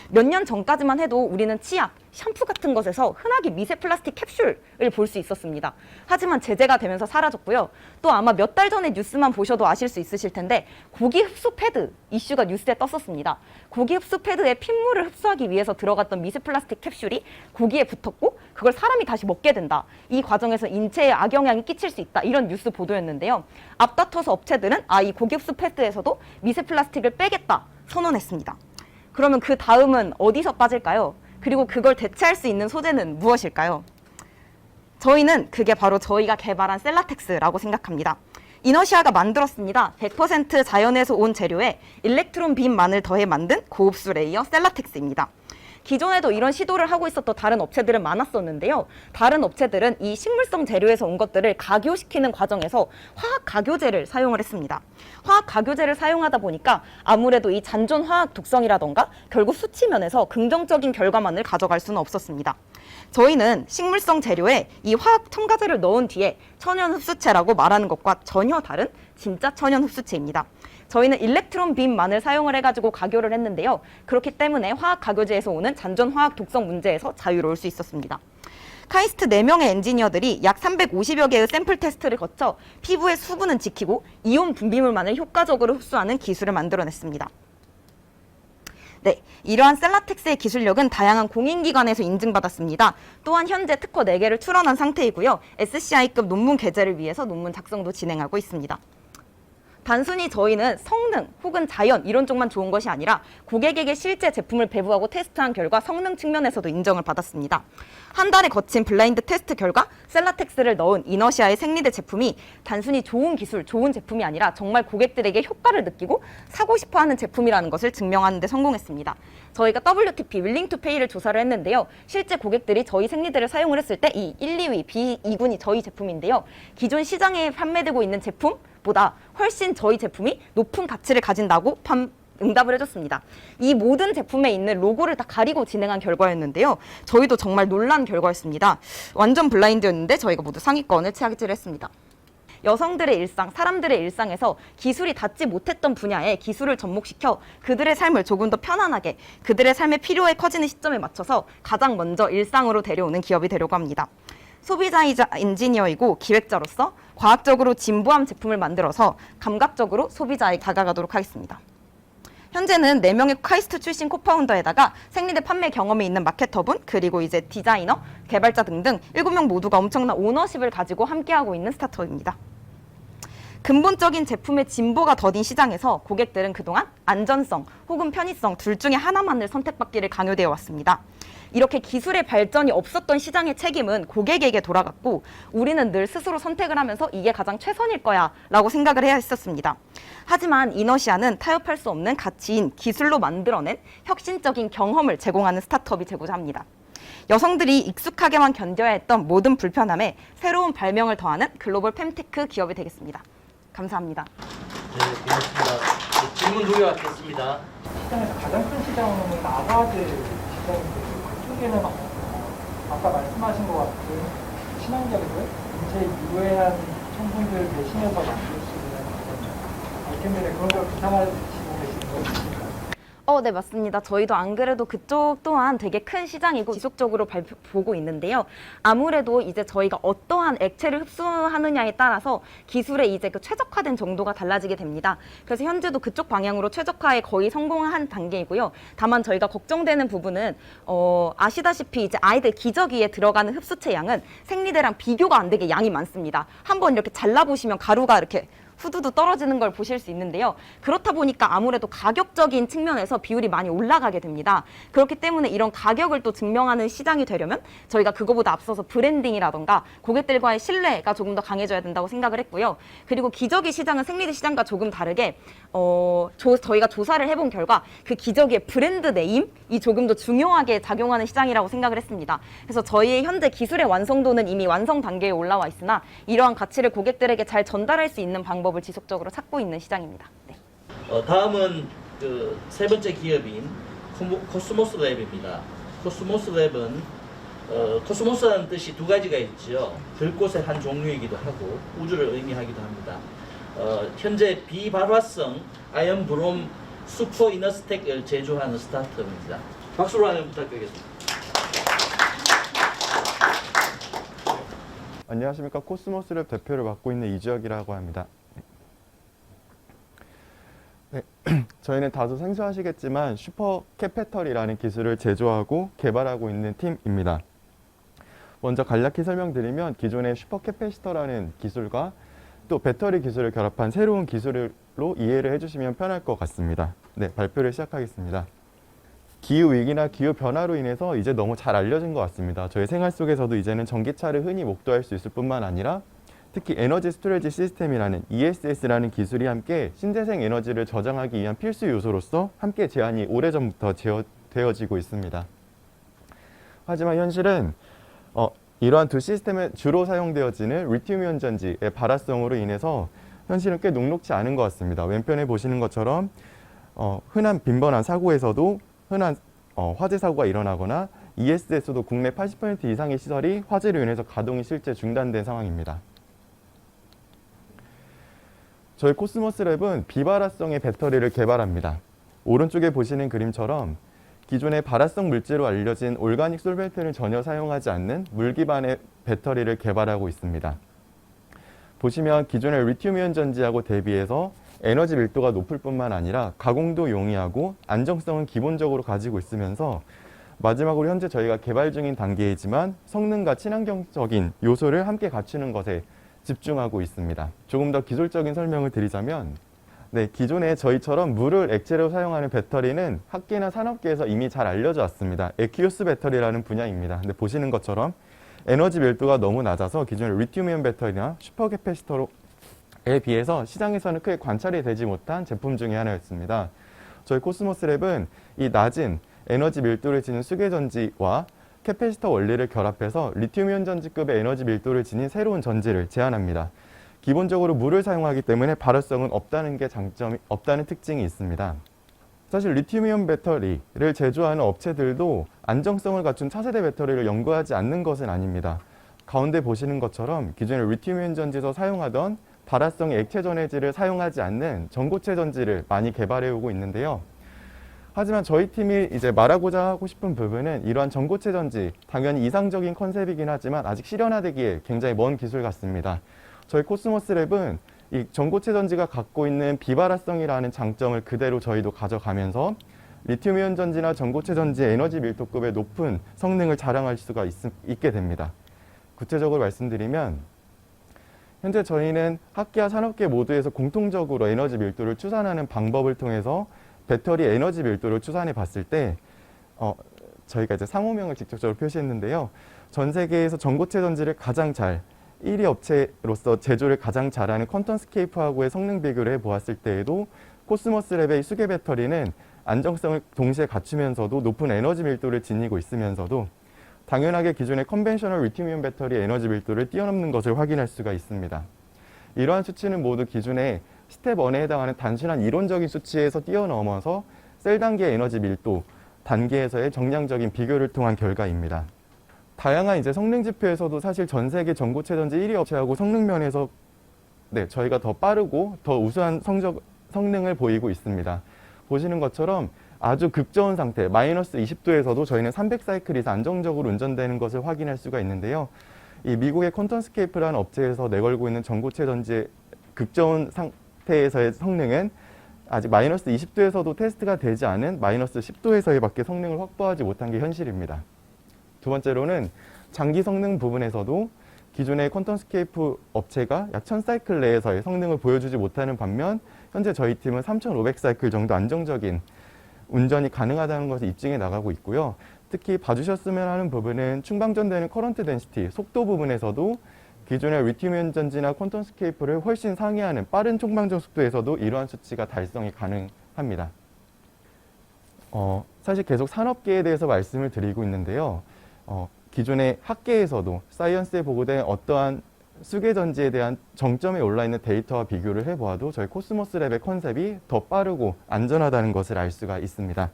몇 년 전까지만 해도 우리는 치약, 샴푸 같은 것에서 흔하게 미세 플라스틱 캡슐을 볼 수 있었습니다. 하지만 제재가 되면서 사라졌고요. 또 아마 몇 달 전에 뉴스만 보셔도 아실 수 있으실 텐데 고기 흡수 패드 이슈가 뉴스에 떴었습니다. 고기 흡수 패드에 핏물을 흡수하기 위해서 들어갔던 미세 플라스틱 캡슐이 고기에 붙었고 그걸 사람이 다시 먹게 된다. 이 과정에서 인체에 악영향이 끼칠 수 있다. 이런 뉴스 보도였는데요. 앞다퉈서 업체들은 이 고기 흡수 패드에서도 미세 플라스틱을 빼겠다 선언했습니다. 그러면 그 다음은 어디서 빠질까요? 그리고 그걸 대체할 수 있는 소재는 무엇일까요? 저희는 그게 바로 저희가 개발한 셀라텍스라고 생각합니다. 이너시아가 만들었습니다. 100% 자연에서 온 재료에 일렉트론 빔만을 더해 만든 고흡수 레이어 셀라텍스입니다. 기존에도 이런 시도를 하고 있었던 다른 업체들은 많았었는데요. 다른 업체들은 이 식물성 재료에서 온 것들을 각유시키는 과정에서 화학 각유제를 사용을 했습니다. 화학 각유제를 사용하다 보니까 아무래도 이 잔존 화학 독성이라던가 결국 수치 면에서 긍정적인 결과만을 가져갈 수는 없었습니다. 저희는 식물성 재료에 이 화학 첨가제를 넣은 뒤에 천연 흡수체라고 말하는 것과 전혀 다른 진짜 천연 흡수체입니다. 저희는 일렉트론 빔만을 사용을 해가지고 각유를 했는데요. 그렇기 때문에 화학 각유제에서 오는 잔존 화학 독성 문제에서 자유로울 수 있었습니다. 카이스트 4명의 엔지니어들이 약 350여 개의 샘플 테스트를 거쳐 피부의 수분은 지키고 이온 분비물만을 효과적으로 흡수하는 기술을 만들어냈습니다. 네, 이러한 셀라텍스의 기술력은 다양한 공인기관에서 인증받았습니다. 또한 현재 특허 4개를 출원한 상태이고요. SCI급 논문 게재를 위해서 논문 작성도 진행하고 있습니다. 단순히 저희는 성능 혹은 자연 이런 쪽만 좋은 것이 아니라 고객에게 실제 제품을 배부하고 테스트한 결과 성능 측면에서도 인정을 받았습니다. 한 달에 거친 블라인드 테스트 결과 셀라텍스를 넣은 이너시아의 생리대 제품이 단순히 좋은 기술, 좋은 제품이 아니라 정말 고객들에게 효과를 느끼고 사고 싶어하는 제품이라는 것을 증명하는 데 성공했습니다. 저희가 WTP, Willing to Pay를 조사를 했는데요. 실제 고객들이 저희 생리대를 사용을 했을 때 이 1, 2위, B2군이 저희 제품인데요. 기존 시장에 판매되고 있는 제품보다 훨씬 저희 제품이 높은 가치를 가진다고 응답을 해줬습니다. 이 모든 제품에 있는 로고를 다 가리고 진행한 결과였는데요. 저희도 정말 놀란 결과였습니다. 완전 블라인드였는데 저희가 모두 상위권을 차지했습니다. 여성들의 일상, 사람들의 일상에서 기술이 닿지 못했던 분야에 기술을 접목시켜 그들의 삶을 조금 더 편안하게 그들의 삶의 필요에 커지는 시점에 맞춰서 가장 먼저 일상으로 데려오는 기업이 되려고 합니다. 소비자이자 엔지니어이고 기획자로서 과학적으로 진부한 제품을 만들어서 감각적으로 소비자에게 다가가도록 하겠습니다. 현재는 4명의 카이스트 출신 코파운더에다가 생리대 판매 경험이 있는 마케터분, 그리고 이제 디자이너, 개발자 등등 7명 모두가 엄청난 오너십을 가지고 함께하고 있는 스타트업입니다. 근본적인 제품의 진보가 더딘 시장에서 고객들은 그동안 안전성 혹은 편의성 둘 중에 하나만을 선택받기를 강요되어 왔습니다. 이렇게 기술의 발전이 없었던 시장의 책임은 고객에게 돌아갔고 우리는 늘 스스로 선택을 하면서 이게 가장 최선일 거야 라고 생각을 해야 했었습니다. 하지만 이너시아는 타협할 수 없는 가치인 기술로 만들어낸 혁신적인 경험을 제공하는 스타트업이 되고자 합니다. 여성들이 익숙하게만 견뎌야 했던 모든 불편함에 새로운 발명을 더하는 글로벌 fem테크 기업이 되겠습니다. 감사합니다. 네, 고맙습니다. 질문 두개 왔겠습니다. 시장에서 가장 큰 시장은 아가들 시장인데 그쪽에는 아까 말씀하신 것 같은 친환경들, 인체에 유해한 성분들 대신해서 만들 수 있는 아이템들의 그런 걸 구상하시고 계시는 거죠? 네, 맞습니다. 저희도 안 그래도 그쪽 또한 되게 큰 시장이고 지속적으로 보고 있는데요. 아무래도 이제 저희가 어떠한 액체를 흡수하느냐에 따라서 기술의 이제 그 최적화된 정도가 달라지게 됩니다. 그래서 현재도 그쪽 방향으로 최적화에 거의 성공한 단계이고요. 다만 저희가 걱정되는 부분은 아시다시피 이제 아이들 기저귀에 들어가는 흡수체 양은 생리대랑 비교가 안 되게 양이 많습니다. 한번 이렇게 잘라보시면 가루가 이렇게 후두두 떨어지는 걸 보실 수 있는데요. 그렇다 보니까 아무래도 가격적인 측면에서 비율이 많이 올라가게 됩니다. 그렇기 때문에 이런 가격을 또 증명하는 시장이 되려면 저희가 그거보다 앞서서 브랜딩이라던가 고객들과의 신뢰가 조금 더 강해져야 된다고 생각을 했고요. 그리고 기저귀 시장은 생리대 시장과 조금 다르게 저희가 조사를 해본 결과 그 기저귀의 브랜드 네임이 조금 더 중요하게 작용하는 시장이라고 생각을 했습니다. 그래서 저희의 현재 기술의 완성도는 이미 완성 단계에 올라와 있으나 이러한 가치를 고객들에게 잘 전달할 수 있는 방법을 지속적으로 찾고 있는 시장입니다. 네. 다음은 그 세 번째 기업인 코스모스 랩입니다. 코스모스 랩은 코스모스라는 뜻이 두 가지가 있죠. 들꽃의 한 종류이기도 하고 우주를 의미하기도 합니다. 현재 비발화성 아연 브롬 슈퍼 이너스텍을 제조하는 스타트업입니다. 박수로 한번 부탁드리겠습니다. 안녕하십니까. 코스모스랩 대표를 맡고 있는 이주혁이라고 합니다. 네. 저희는 다소 생소하시겠지만 슈퍼 캐패터리라는 기술을 제조하고 개발하고 있는 팀입니다. 먼저 간략히 설명드리면 기존의 슈퍼 캐패시터라는 기술과 또 배터리 기술을 결합한 새로운 기술로 이해를 해주시면 편할 것 같습니다. 네, 발표를 시작하겠습니다. 기후위기나 기후변화로 인해서 이제 너무 잘 알려진 것 같습니다. 저희 생활 속에서도 이제는 전기차를 흔히 목도할 수 있을 뿐만 아니라 특히 에너지 스토리지 시스템이라는 ESS라는 기술이 함께 신재생 에너지를 저장하기 위한 필수 요소로서 함께 제안이 오래전부터 되어지고 있습니다. 하지만 현실은 이러한 두 시스템에 주로 사용되어지는 리튬이온 전지의 발화성으로 인해서 현실은 꽤 녹록지 않은 것 같습니다. 왼편에 보시는 것처럼 흔한 빈번한 사고에서도 흔한 화재 사고가 일어나거나 ESS도 국내 80% 이상의 시설이 화재로 인해서 가동이 실제 중단된 상황입니다. 저희 코스모스랩은 비발화성의 배터리를 개발합니다. 오른쪽에 보시는 그림처럼 기존의 발화성 물질로 알려진 올가닉 솔벤트를 전혀 사용하지 않는 물 기반의 배터리를 개발하고 있습니다. 보시면 기존의 리튬이온 전지하고 대비해서 에너지 밀도가 높을 뿐만 아니라 가공도 용이하고 안정성은 기본적으로 가지고 있으면서 마지막으로 현재 저희가 개발 중인 단계이지만 성능과 친환경적인 요소를 함께 갖추는 것에 집중하고 있습니다. 조금 더 기술적인 설명을 드리자면 기존에 저희처럼 물을 액체로 사용하는 배터리는 학계나 산업계에서 이미 잘 알려져 왔습니다. 에퀴오스 배터리라는 분야입니다. 근데 보시는 것처럼 에너지 밀도가 너무 낮아서 기존의 리튬이온 배터리나 슈퍼캐패시터에 비해서 시장에서는 크게 관찰이 되지 못한 제품 중에 하나였습니다. 저희 코스모스랩은 이 낮은 에너지 밀도를 지닌 수계전지와 캐패시터 원리를 결합해서 리튬이온 전지급의 에너지 밀도를 지닌 새로운 전지를 제안합니다. 기본적으로 물을 사용하기 때문에 발화성은 없다는 특징이 있습니다. 사실 리튬이온 배터리를 제조하는 업체들도 안정성을 갖춘 차세대 배터리를 연구하지 않는 것은 아닙니다. 가운데 보시는 것처럼 기존의 리튬이온 전지에서 사용하던 발화성의 액체 전해질을 사용하지 않는 전고체 전지를 많이 개발해 오고 있는데요. 하지만 저희 팀이 이제 말하고자 하고 싶은 부분은 이러한 전고체 전지, 당연히 이상적인 컨셉이긴 하지만 아직 실현화되기에 굉장히 먼 기술 같습니다. 저희 코스모스랩은 이 전고체 전지가 갖고 있는 비발화성이라는 장점을 그대로 저희도 가져가면서 리튬이온 전지나 전고체 전지의 에너지 밀도급의 높은 성능을 자랑할 수가 있게 됩니다. 구체적으로 말씀드리면 현재 저희는 학계와 산업계 모두에서 공통적으로 에너지 밀도를 추산하는 방법을 통해서 배터리 에너지 밀도를 추산해 봤을 때 저희가 이제 상호명을 직접적으로 표시했는데요. 전 세계에서 전고체 전지를 가장 잘 1위 업체로서 제조를 가장 잘하는 퀀텀스케이프하고의 성능 비교를 해보았을 때에도 코스모스랩의 수계 배터리는 안정성을 동시에 갖추면서도 높은 에너지 밀도를 지니고 있으면서도 당연하게 기존의 컨벤셔널 리튬이온 배터리의 에너지 밀도를 뛰어넘는 것을 확인할 수가 있습니다. 이러한 수치는 모두 기존의 스텝 1에 해당하는 단순한 이론적인 수치에서 뛰어넘어서 셀 단계 에너지 밀도 단계에서의 정량적인 비교를 통한 결과입니다. 다양한 이제 성능 지표에서도 사실 전 세계 전고체 전지 1위 업체하고 성능 면에서 저희가 더 빠르고 더 우수한 성능을 보이고 있습니다. 보시는 것처럼 아주 극저온 상태, 마이너스 20도에서도 저희는 300사이클 이상 안정적으로 운전되는 것을 확인할 수가 있는데요. 이 미국의 퀀텀스케이프라는 업체에서 내걸고 있는 전고체 전지의 극저온 상태에서의 성능은 아직 마이너스 20도에서도 테스트가 되지 않은 마이너스 10도에서의 밖에 성능을 확보하지 못한 게 현실입니다. 두 번째로는 장기 성능 부분에서도 기존의 퀀텀스케이프 업체가 약 1000사이클 내에서의 성능을 보여주지 못하는 반면 현재 저희 팀은 3500사이클 정도 안정적인 운전이 가능하다는 것을 입증해 나가고 있고요. 특히 봐주셨으면 하는 부분은 충방전되는 커런트 덴시티, 속도 부분에서도 기존의 리튬이온 전지나 퀀텀스케이프를 훨씬 상회하는 빠른 충방전 속도에서도 이러한 수치가 달성이 가능합니다. 사실 계속 산업계에 대해서 말씀을 드리고 있는데요. 기존의 학계에서도 사이언스에 보고된 어떠한 수계전지에 대한 정점에 올라있는 데이터와 비교를 해보아도 저희 코스모스랩의 컨셉이 더 빠르고 안전하다는 것을 알 수가 있습니다.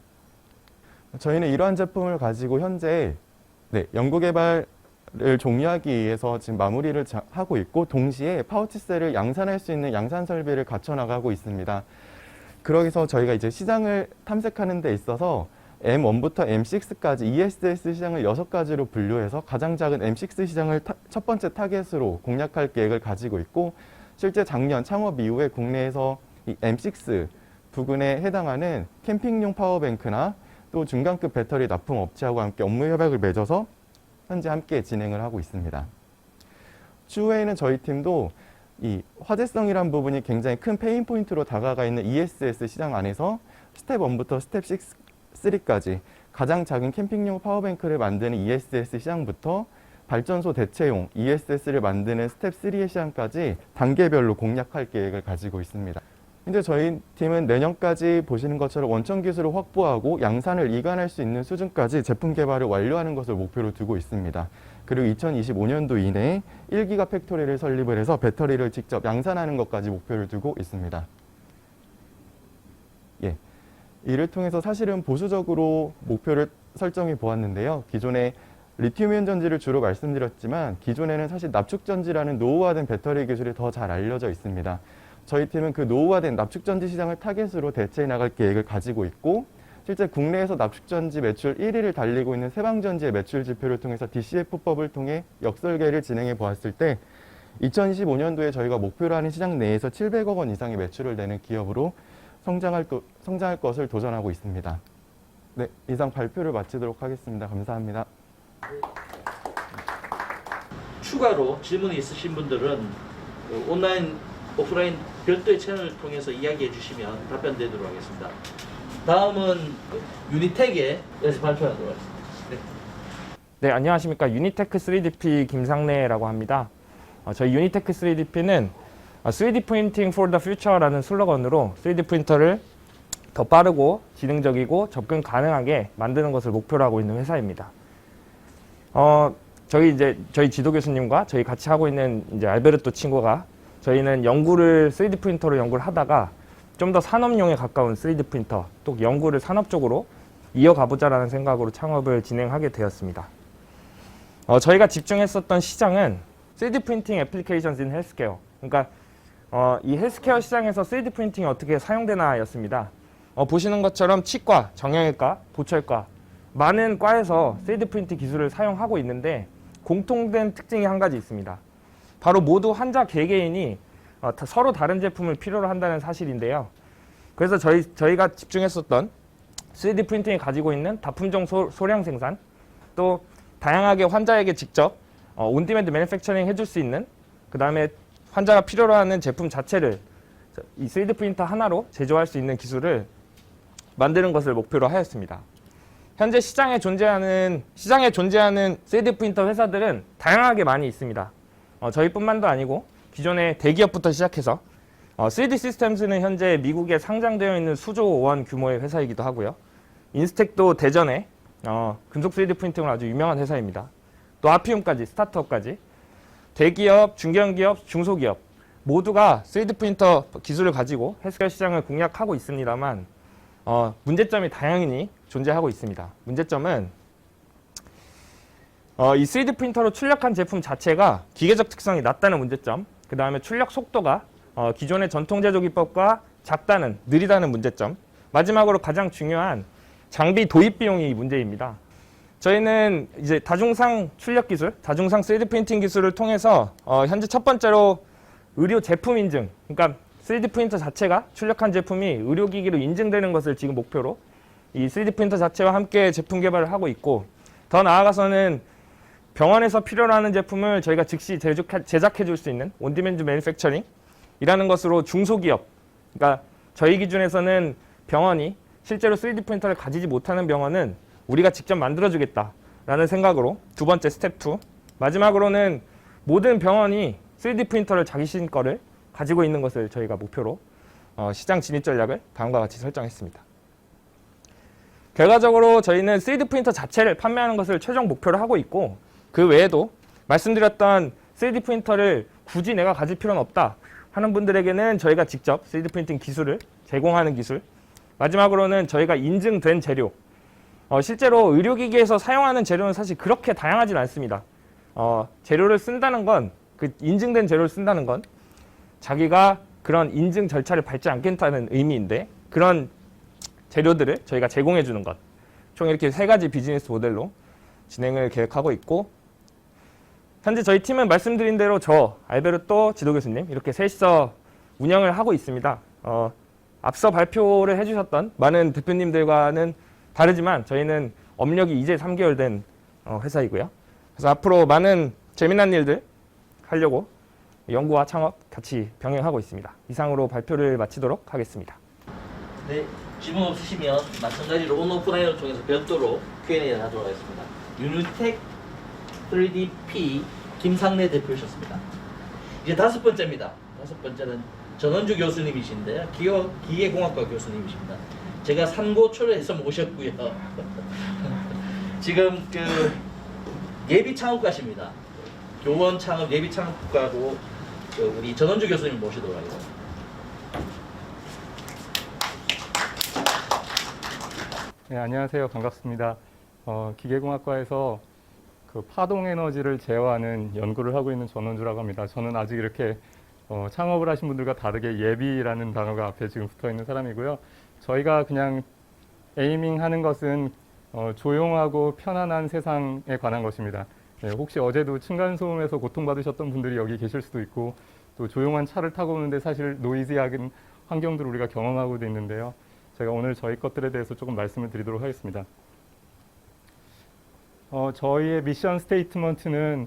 저희는 이러한 제품을 가지고 현재 연구개발을 종료하기 위해서 지금 마무리를 하고 있고 동시에 파우치셀을 양산할 수 있는 양산 설비를 갖춰 나가고 있습니다. 그러기서 저희가 이제 시장을 탐색하는 데 있어서 M1부터 M6까지 ESS 시장을 6가지로 분류해서 가장 작은 M6 시장을 첫 번째 타겟으로 공략할 계획을 가지고 있고 실제 작년 창업 이후에 국내에서 이 M6 부근에 해당하는 캠핑용 파워뱅크나 또 중간급 배터리 납품 업체하고 함께 업무 협약을 맺어서 현재 함께 진행을 하고 있습니다. 추후에는 저희 팀도 이 화재성이란 부분이 굉장히 큰 페인 포인트로 다가가 있는 ESS 시장 안에서 스텝 1부터 스텝 3까지 가장 작은 캠핑용 파워뱅크를 만드는 ESS 시장부터 발전소 대체용 ESS를 만드는 스텝 3의 시장까지 단계별로 공략할 계획을 가지고 있습니다. 현재 저희 팀은 내년까지 보시는 것처럼 원천 기술을 확보하고 양산을 이관할 수 있는 수준까지 제품 개발을 완료하는 것을 목표로 두고 있습니다. 그리고 2025년도 이내에 1기가 팩토리를 설립을 해서 배터리를 직접 양산하는 것까지 목표를 두고 있습니다. 이를 통해서 사실은 보수적으로 목표를 설정해 보았는데요. 기존에 리튬이온 전지를 주로 말씀드렸지만 기존에는 사실 납축전지라는 노후화된 배터리 기술이 더 잘 알려져 있습니다. 저희 팀은 그 노후화된 납축전지 시장을 타겟으로 대체해 나갈 계획을 가지고 있고 실제 국내에서 납축전지 매출 1위를 달리고 있는 세방전지의 매출 지표를 통해서 DCF법을 통해 역설계를 진행해 보았을 때 2025년도에 저희가 목표로 하는 시장 내에서 700억 원 이상의 매출을 내는 기업으로 성장할 것을 도전하고 있습니다. 네, 이상 발표를 마치도록 하겠습니다. 감사합니다. 추가로 질문이 있으신 분들은 온라인, 오프라인 별도의 채널을 통해서 이야기해 주시면 답변 드리도록 하겠습니다. 다음은 유니텍에서 발표하도록 하겠습니다. 네, 안녕하십니까. 유니테크 3DP 김상래라고 합니다. 저희 유니테크 3DP는 3D 프린팅 for the future라는 슬로건으로 3D 프린터를 더 빠르고 지능적이고 접근 가능하게 만드는 것을 목표로 하고 있는 회사입니다. 저희 지도 교수님과 저희 같이 하고 있는 이제 알베르토 친구가 저희는 3D 프린터로 연구를 하다가 좀 더 산업용에 가까운 3D 프린터, 또 연구를 산업 쪽으로 이어가보자라는 생각으로 창업을 진행하게 되었습니다. 저희가 집중했었던 시장은 3D 프린팅 애플리케이션스 인 헬스케어. 그러니까 이 헬스케어 시장에서 3D 프린팅이 어떻게 사용되나 였습니다. 보시는 것처럼 치과, 정형외과, 보철과 많은 과에서 3D 프린팅 기술을 사용하고 있는데 공통된 특징이 한 가지 있습니다. 바로 모두 환자 개개인이 서로 다른 제품을 필요로 한다는 사실인데요. 그래서 저희가 집중했었던 3D 프린팅이 가지고 있는 다품종 소량 생산, 또 다양하게 환자에게 직접 온디맨드 매니팩처링 해줄 수 있는, 그 다음에 환자가 필요로 하는 제품 자체를 이 3D 프린터 하나로 제조할 수 있는 기술을 만드는 것을 목표로 하였습니다. 현재 시장에 존재하는 3D 프린터 회사들은 다양하게 많이 있습니다. 저희뿐만도 아니고 기존의 대기업부터 시작해서 3D 시스템스는 현재 미국에 상장되어 있는 수조 원 규모의 회사이기도 하고요. 인스텍도 대전에 금속 3D 프린팅으로 아주 유명한 회사입니다. 또 아피움까지, 스타트업까지 대기업, 중견기업, 중소기업 모두가 3D 프린터 기술을 가지고 헬스케어 시장을 공략하고 있습니다만 문제점이 다양히 존재하고 있습니다. 문제점은 이 3D 프린터로 출력한 제품 자체가 기계적 특성이 낮다는 문제점, 그 다음에 출력 속도가 기존의 전통 제조 기법과 작다는, 느리다는 문제점, 마지막으로 가장 중요한 장비 도입 비용이 문제입니다. 저희는 이제 다중상 출력 기술, 다중상 3D 프린팅 기술을 통해서 현재 첫 번째로 의료 제품 인증, 그러니까 3D 프린터 자체가 출력한 제품이 의료기기로 인증되는 것을 지금 목표로 이 3D 프린터 자체와 함께 제품 개발을 하고 있고, 더 나아가서는 병원에서 필요로 하는 제품을 저희가 즉시 제작해 줄 수 있는 온디맨드 매니팩처링이라는 것으로 중소기업, 그러니까 저희 기준에서는 병원이 실제로 3D 프린터를 가지지 못하는 병원은 우리가 직접 만들어주겠다라는 생각으로 두 번째 스텝 2, 마지막으로는 모든 병원이 3D 프린터를 자기 거를 가지고 있는 것을 저희가 목표로 시장 진입 전략을 다음과 같이 설정했습니다. 결과적으로 저희는 3D 프린터 자체를 판매하는 것을 최종 목표로 하고 있고, 그 외에도 말씀드렸던 3D 프린터를 굳이 내가 가질 필요는 없다 하는 분들에게는 저희가 직접 3D 프린팅 기술을 제공하는 기술, 마지막으로는 저희가 인증된 재료, 실제로 의료기기에서 사용하는 재료는 사실 그렇게 다양하진 않습니다. 재료를 쓴다는 건, 그 인증된 재료를 쓴다는 건 자기가 그런 인증 절차를 밟지 않겠다는 의미인데, 그런 재료들을 저희가 제공해 주는 것, 총 이렇게 3가지 비즈니스 모델로 진행을 계획하고 있고, 현재 저희 팀은 말씀드린 대로 저, 알베르토 지도교수님 이렇게 셋이서 운영을 하고 있습니다. 앞서 발표를 해주셨던 많은 대표님들과는 다르지만 저희는 업력이 이제 3개월 된 회사이고요. 그래서 앞으로 많은 재미난 일들 하려고 연구와 창업 같이 병행하고 있습니다. 이상으로 발표를 마치도록 하겠습니다. 네, 질문 없으시면 마찬가지로 온오프라인을 통해서 별도로 Q&A를 하도록 하겠습니다. 유니텍 3DP 김상래 대표셨습니다. 이제 5번째입니다. 5번째는 전원주 교수님이신데요. 기계공학과 교수님이십니다. 제가 삼고초려해서 모셨고요. 지금 그 예비 창업가십니다. 교원 창업 예비 창업가로 우리 전원주 교수님 모시도록 하겠습니다. 네, 안녕하세요. 반갑습니다. 기계공학과에서 그 파동 에너지를 제어하는 연구를 하고 있는 전원주라고 합니다. 저는 아직 이렇게 창업을 하신 분들과 다르게 예비라는 단어가 앞에 지금 붙어 있는 사람이고요. 저희가 그냥 에이밍 하는 것은 조용하고 편안한 세상에 관한 것입니다. 네, 혹시 어제도 층간소음에서 고통받으셨던 분들이 여기 계실 수도 있고, 또 조용한 차를 타고 오는데 사실 노이즈한 환경들을 우리가 경험하고도 있는데요. 제가 오늘 저희 것들에 대해서 조금 말씀을 드리도록 하겠습니다. 저희의 미션 스테이트먼트는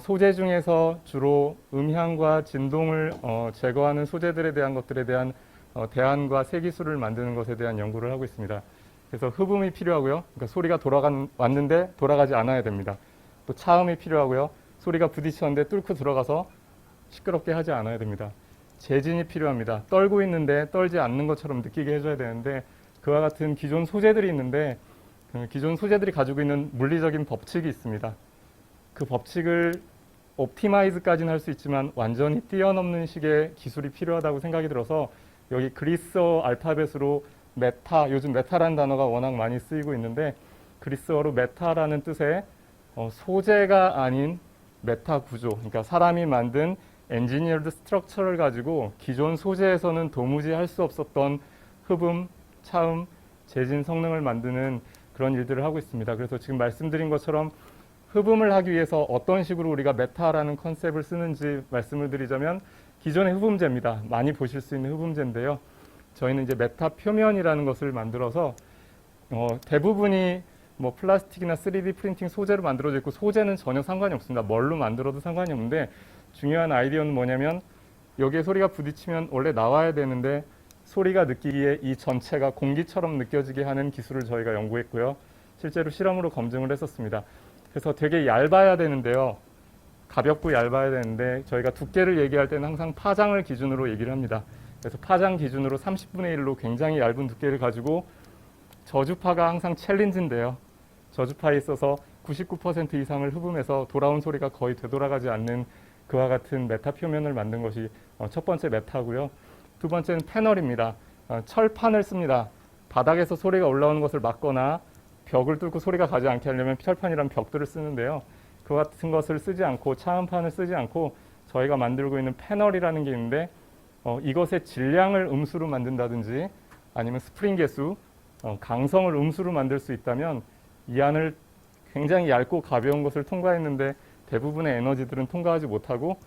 소재 중에서 주로 음향과 진동을 제거하는 소재들에 대한 것들에 대한 대안과 새 기술을 만드는 것에 대한 연구를 하고 있습니다. 그래서 흡음이 필요하고요. 그러니까 소리가 왔는데 돌아가지 않아야 됩니다. 또 차음이 필요하고요. 소리가 부딪혔는데 뚫고 들어가서 시끄럽게 하지 않아야 됩니다. 재진이 필요합니다. 떨고 있는데 떨지 않는 것처럼 느끼게 해줘야 되는데, 그와 같은 기존 소재들이 있는데 기존 소재들이 가지고 있는 물리적인 법칙이 있습니다. 그 법칙을 옵티마이즈까지는 할 수 있지만 완전히 뛰어넘는 식의 기술이 필요하다고 생각이 들어서, 여기 그리스어 알파벳으로 메타, 요즘 메타라는 단어가 워낙 많이 쓰이고 있는데, 그리스어로 메타라는 뜻의 소재가 아닌 메타 구조, 그러니까 사람이 만든 엔지니어드 스트럭처를 가지고 기존 소재에서는 도무지 할 수 없었던 흡음, 차음, 재진 성능을 만드는 그런 일들을 하고 있습니다. 그래서 지금 말씀드린 것처럼 흡음을 하기 위해서 어떤 식으로 우리가 메타라는 컨셉을 쓰는지 말씀을 드리자면, 기존의 흡음재입니다. 많이 보실 수 있는 흡음재인데요. 저희는 이제 메타 표면이라는 것을 만들어서 대부분이 뭐 플라스틱이나 3D 프린팅 소재로 만들어져 있고, 소재는 전혀 상관이 없습니다. 뭘로 만들어도 상관이 없는데, 중요한 아이디어는 뭐냐면 여기에 소리가 부딪히면 원래 나와야 되는데 소리가 느끼기에 이 전체가 공기처럼 느껴지게 하는 기술을 저희가 연구했고요. 실제로 실험으로 검증을 했었습니다. 그래서 되게 얇아야 되는데요. 가볍고 얇아야 되는데 저희가 두께를 얘기할 때는 항상 파장을 기준으로 얘기를 합니다. 그래서 파장 기준으로 30분의 1로 굉장히 얇은 두께를 가지고, 저주파가 항상 챌린지인데요. 저주파에 있어서 99% 이상을 흡음해서 돌아온 소리가 거의 되돌아가지 않는 그와 같은 메타 표면을 만든 것이 첫 번째 메타고요. 두 번째는 패널입니다. 철판을 씁니다. 바닥에서 소리가 올라오는 것을 막거나 벽을 뚫고 소리가 가지 않게 하려면 철판이란 벽들을 쓰는데요. 그 같은 것을 쓰지 않고, 차음판을 쓰지 않고 저희가 만들고 있는 패널이라는 게 있는데, 이것의 질량을 음수로 만든다든지 아니면 스프링 개수, 강성을 음수로 만들 수 있다면 이 안을 굉장히 얇고 가벼운 것을 통과했는데 대부분의 에너지들은 통과하지 못하고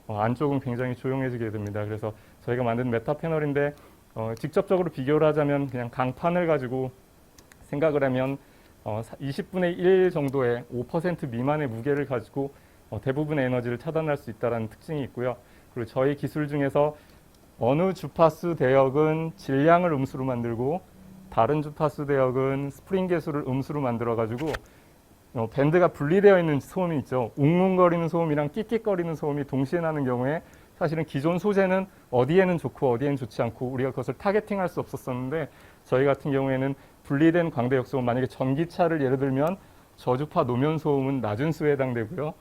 안쪽은 굉장히 조용해지게 됩니다. 그래서 저희가 만든 메타 패널인데 직접적으로 비교를 하자면 그냥 강판을 가지고 생각을 하면 20분의 1 정도의 5% 미만의 무게를 가지고 대부분의 에너지를 차단할 수 있다는 특징이 있고요. 그리고 저희 기술 중에서 어느 주파수 대역은 질량을 음수로 만들고 다른 주파수 대역은 스프링 계수를 음수로 만들어 가지고 밴드가 분리되어 있는 소음이 있죠. 웅웅거리는 소음이랑 끽끽거리는 소음이 동시에 나는 경우에 사실은 기존 소재는 어디에는 좋고 어디에는 좋지 않고 우리가 그것을 타겟팅할 수 없었었는데 저희 같은 경우에는 분리된 광대역 소음, 만약에 전기차를 예를 들면 저주파 노면 소음은 낮은 수에 해당되고요.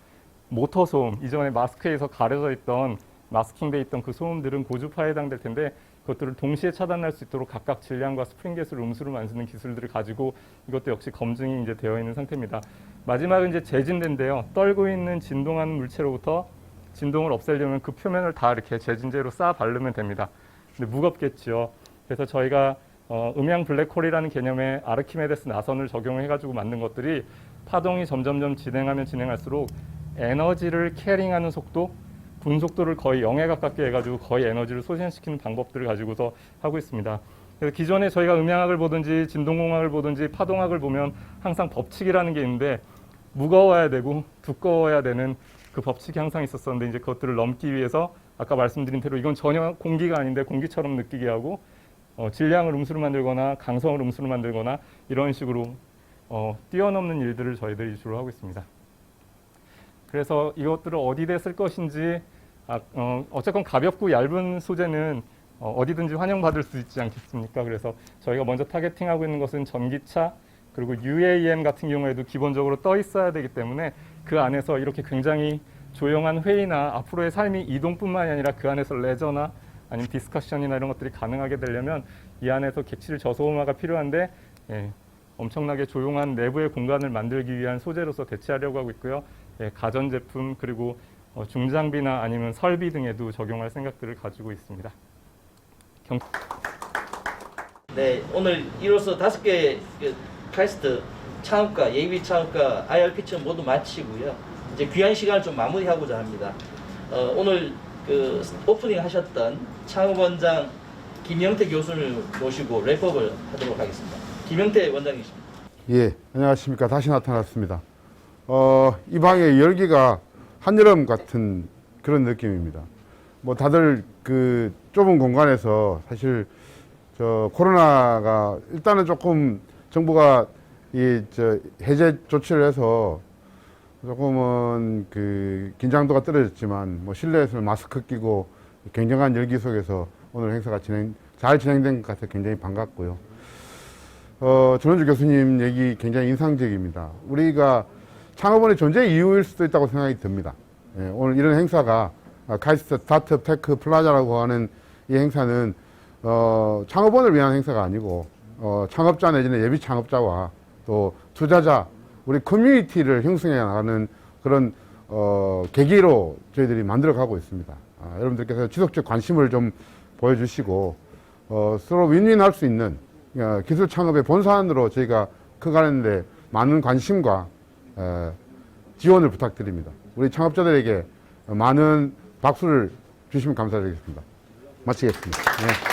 모터 소음, 이전에 마스크에서 가려져 있던 마스킹돼 있던 그 소음들은 고주파에 해당될 텐데 그것들을 동시에 차단할 수 있도록 각각 질량과 스프링 계수를 음수로 만드는 기술들을 가지고 이것도 역시 검증이 이제 되어 있는 상태입니다. 마지막은 이제 재진대인데요. 떨고 있는 진동하는 물체로부터 진동을 없애려면 그 표면을 다 이렇게 재진제로 쌓아 바르면 됩니다. 근데 무겁겠죠. 그래서 저희가 음양 블랙홀이라는 개념의 아르키메데스 나선을 적용해가지고 만든 것들이 파동이 점점점 진행하면 진행할수록 에너지를 캐링하는 속도, 분속도를 거의 0에 가깝게 해가지고 거의 에너지를 소진시키는 방법들을 가지고서 하고 있습니다. 그래서 기존에 저희가 음양학을 보든지 진동공학을 보든지 파동학을 보면 항상 법칙이라는 게 있는데 무거워야 되고 두꺼워야 되는 그 법칙이 항상 있었었는데 이제 그것들을 넘기 위해서 아까 말씀드린 대로 이건 전혀 공기가 아닌데 공기처럼 느끼게 하고 질량을 음수로 만들거나 강성을 음수로 만들거나 이런 식으로 뛰어넘는 일들을 저희들이 주로 하고 있습니다. 그래서 이것들을 어디에 쓸 것인지 어쨌건 가볍고 얇은 소재는 어디든지 환영받을 수 있지 않겠습니까? 그래서 저희가 먼저 타겟팅하고 있는 것은 전기차 그리고 UAM 같은 경우에도 기본적으로 떠 있어야 되기 때문에 그 안에서 이렇게 굉장히 조용한 회의나 앞으로의 삶이 이동뿐만이 아니라 그 안에서 레저나 아니면 디스커션이나 이런 것들이 가능하게 되려면 이 안에서 객실 저소음화가 필요한데 엄청나게 조용한 내부의 공간을 만들기 위한 소재로서 대체하려고 하고 있고요. 가전제품 그리고 중장비나 아니면 설비 등에도 적용할 생각들을 가지고 있습니다. 네, 오늘 이로써 5개 카이스트 창업과 예비 창업과 IR 피치는 모두 마치고요. 이제 귀한 시간을 좀 마무리하고자 합니다. 오늘 그 오프닝 하셨던 창업원장 김영태 교수를 모시고 랩업을 하도록 하겠습니다. 김영태 원장이십니다. 예, 안녕하십니까. 다시 나타났습니다. 이 방의 열기가 한여름 같은 그런 느낌입니다. 뭐 다들 그 좁은 공간에서 사실 코로나가 일단은 조금 정부가 해제 조치를 해서 조금은 그 긴장도가 떨어졌지만 뭐 실내에서는 마스크 끼고 굉장한 열기 속에서 오늘 행사가 잘 진행된 것 같아서 굉장히 반갑고요. 전원주 교수님 얘기 굉장히 인상적입니다. 우리가 창업원의 존재 이유일 수도 있다고 생각이 듭니다. 오늘 이런 행사가 카이스트 스타트업 테크 플라자라고 하는 이 행사는 창업원을 위한 행사가 아니고 창업자 내지는 예비 창업자와 또 투자자 우리 커뮤니티를 형성해 나가는 그런 계기로 저희들이 만들어가고 있습니다. 여러분들께서 지속적 관심을 좀 보여주시고 서로 윈윈할 수 있는 기술 창업의 본산으로 저희가 커가는데 많은 관심과 지원을 부탁드립니다. 우리 창업자들에게 많은 박수를 주시면 감사드리겠습니다. 마치겠습니다. 네.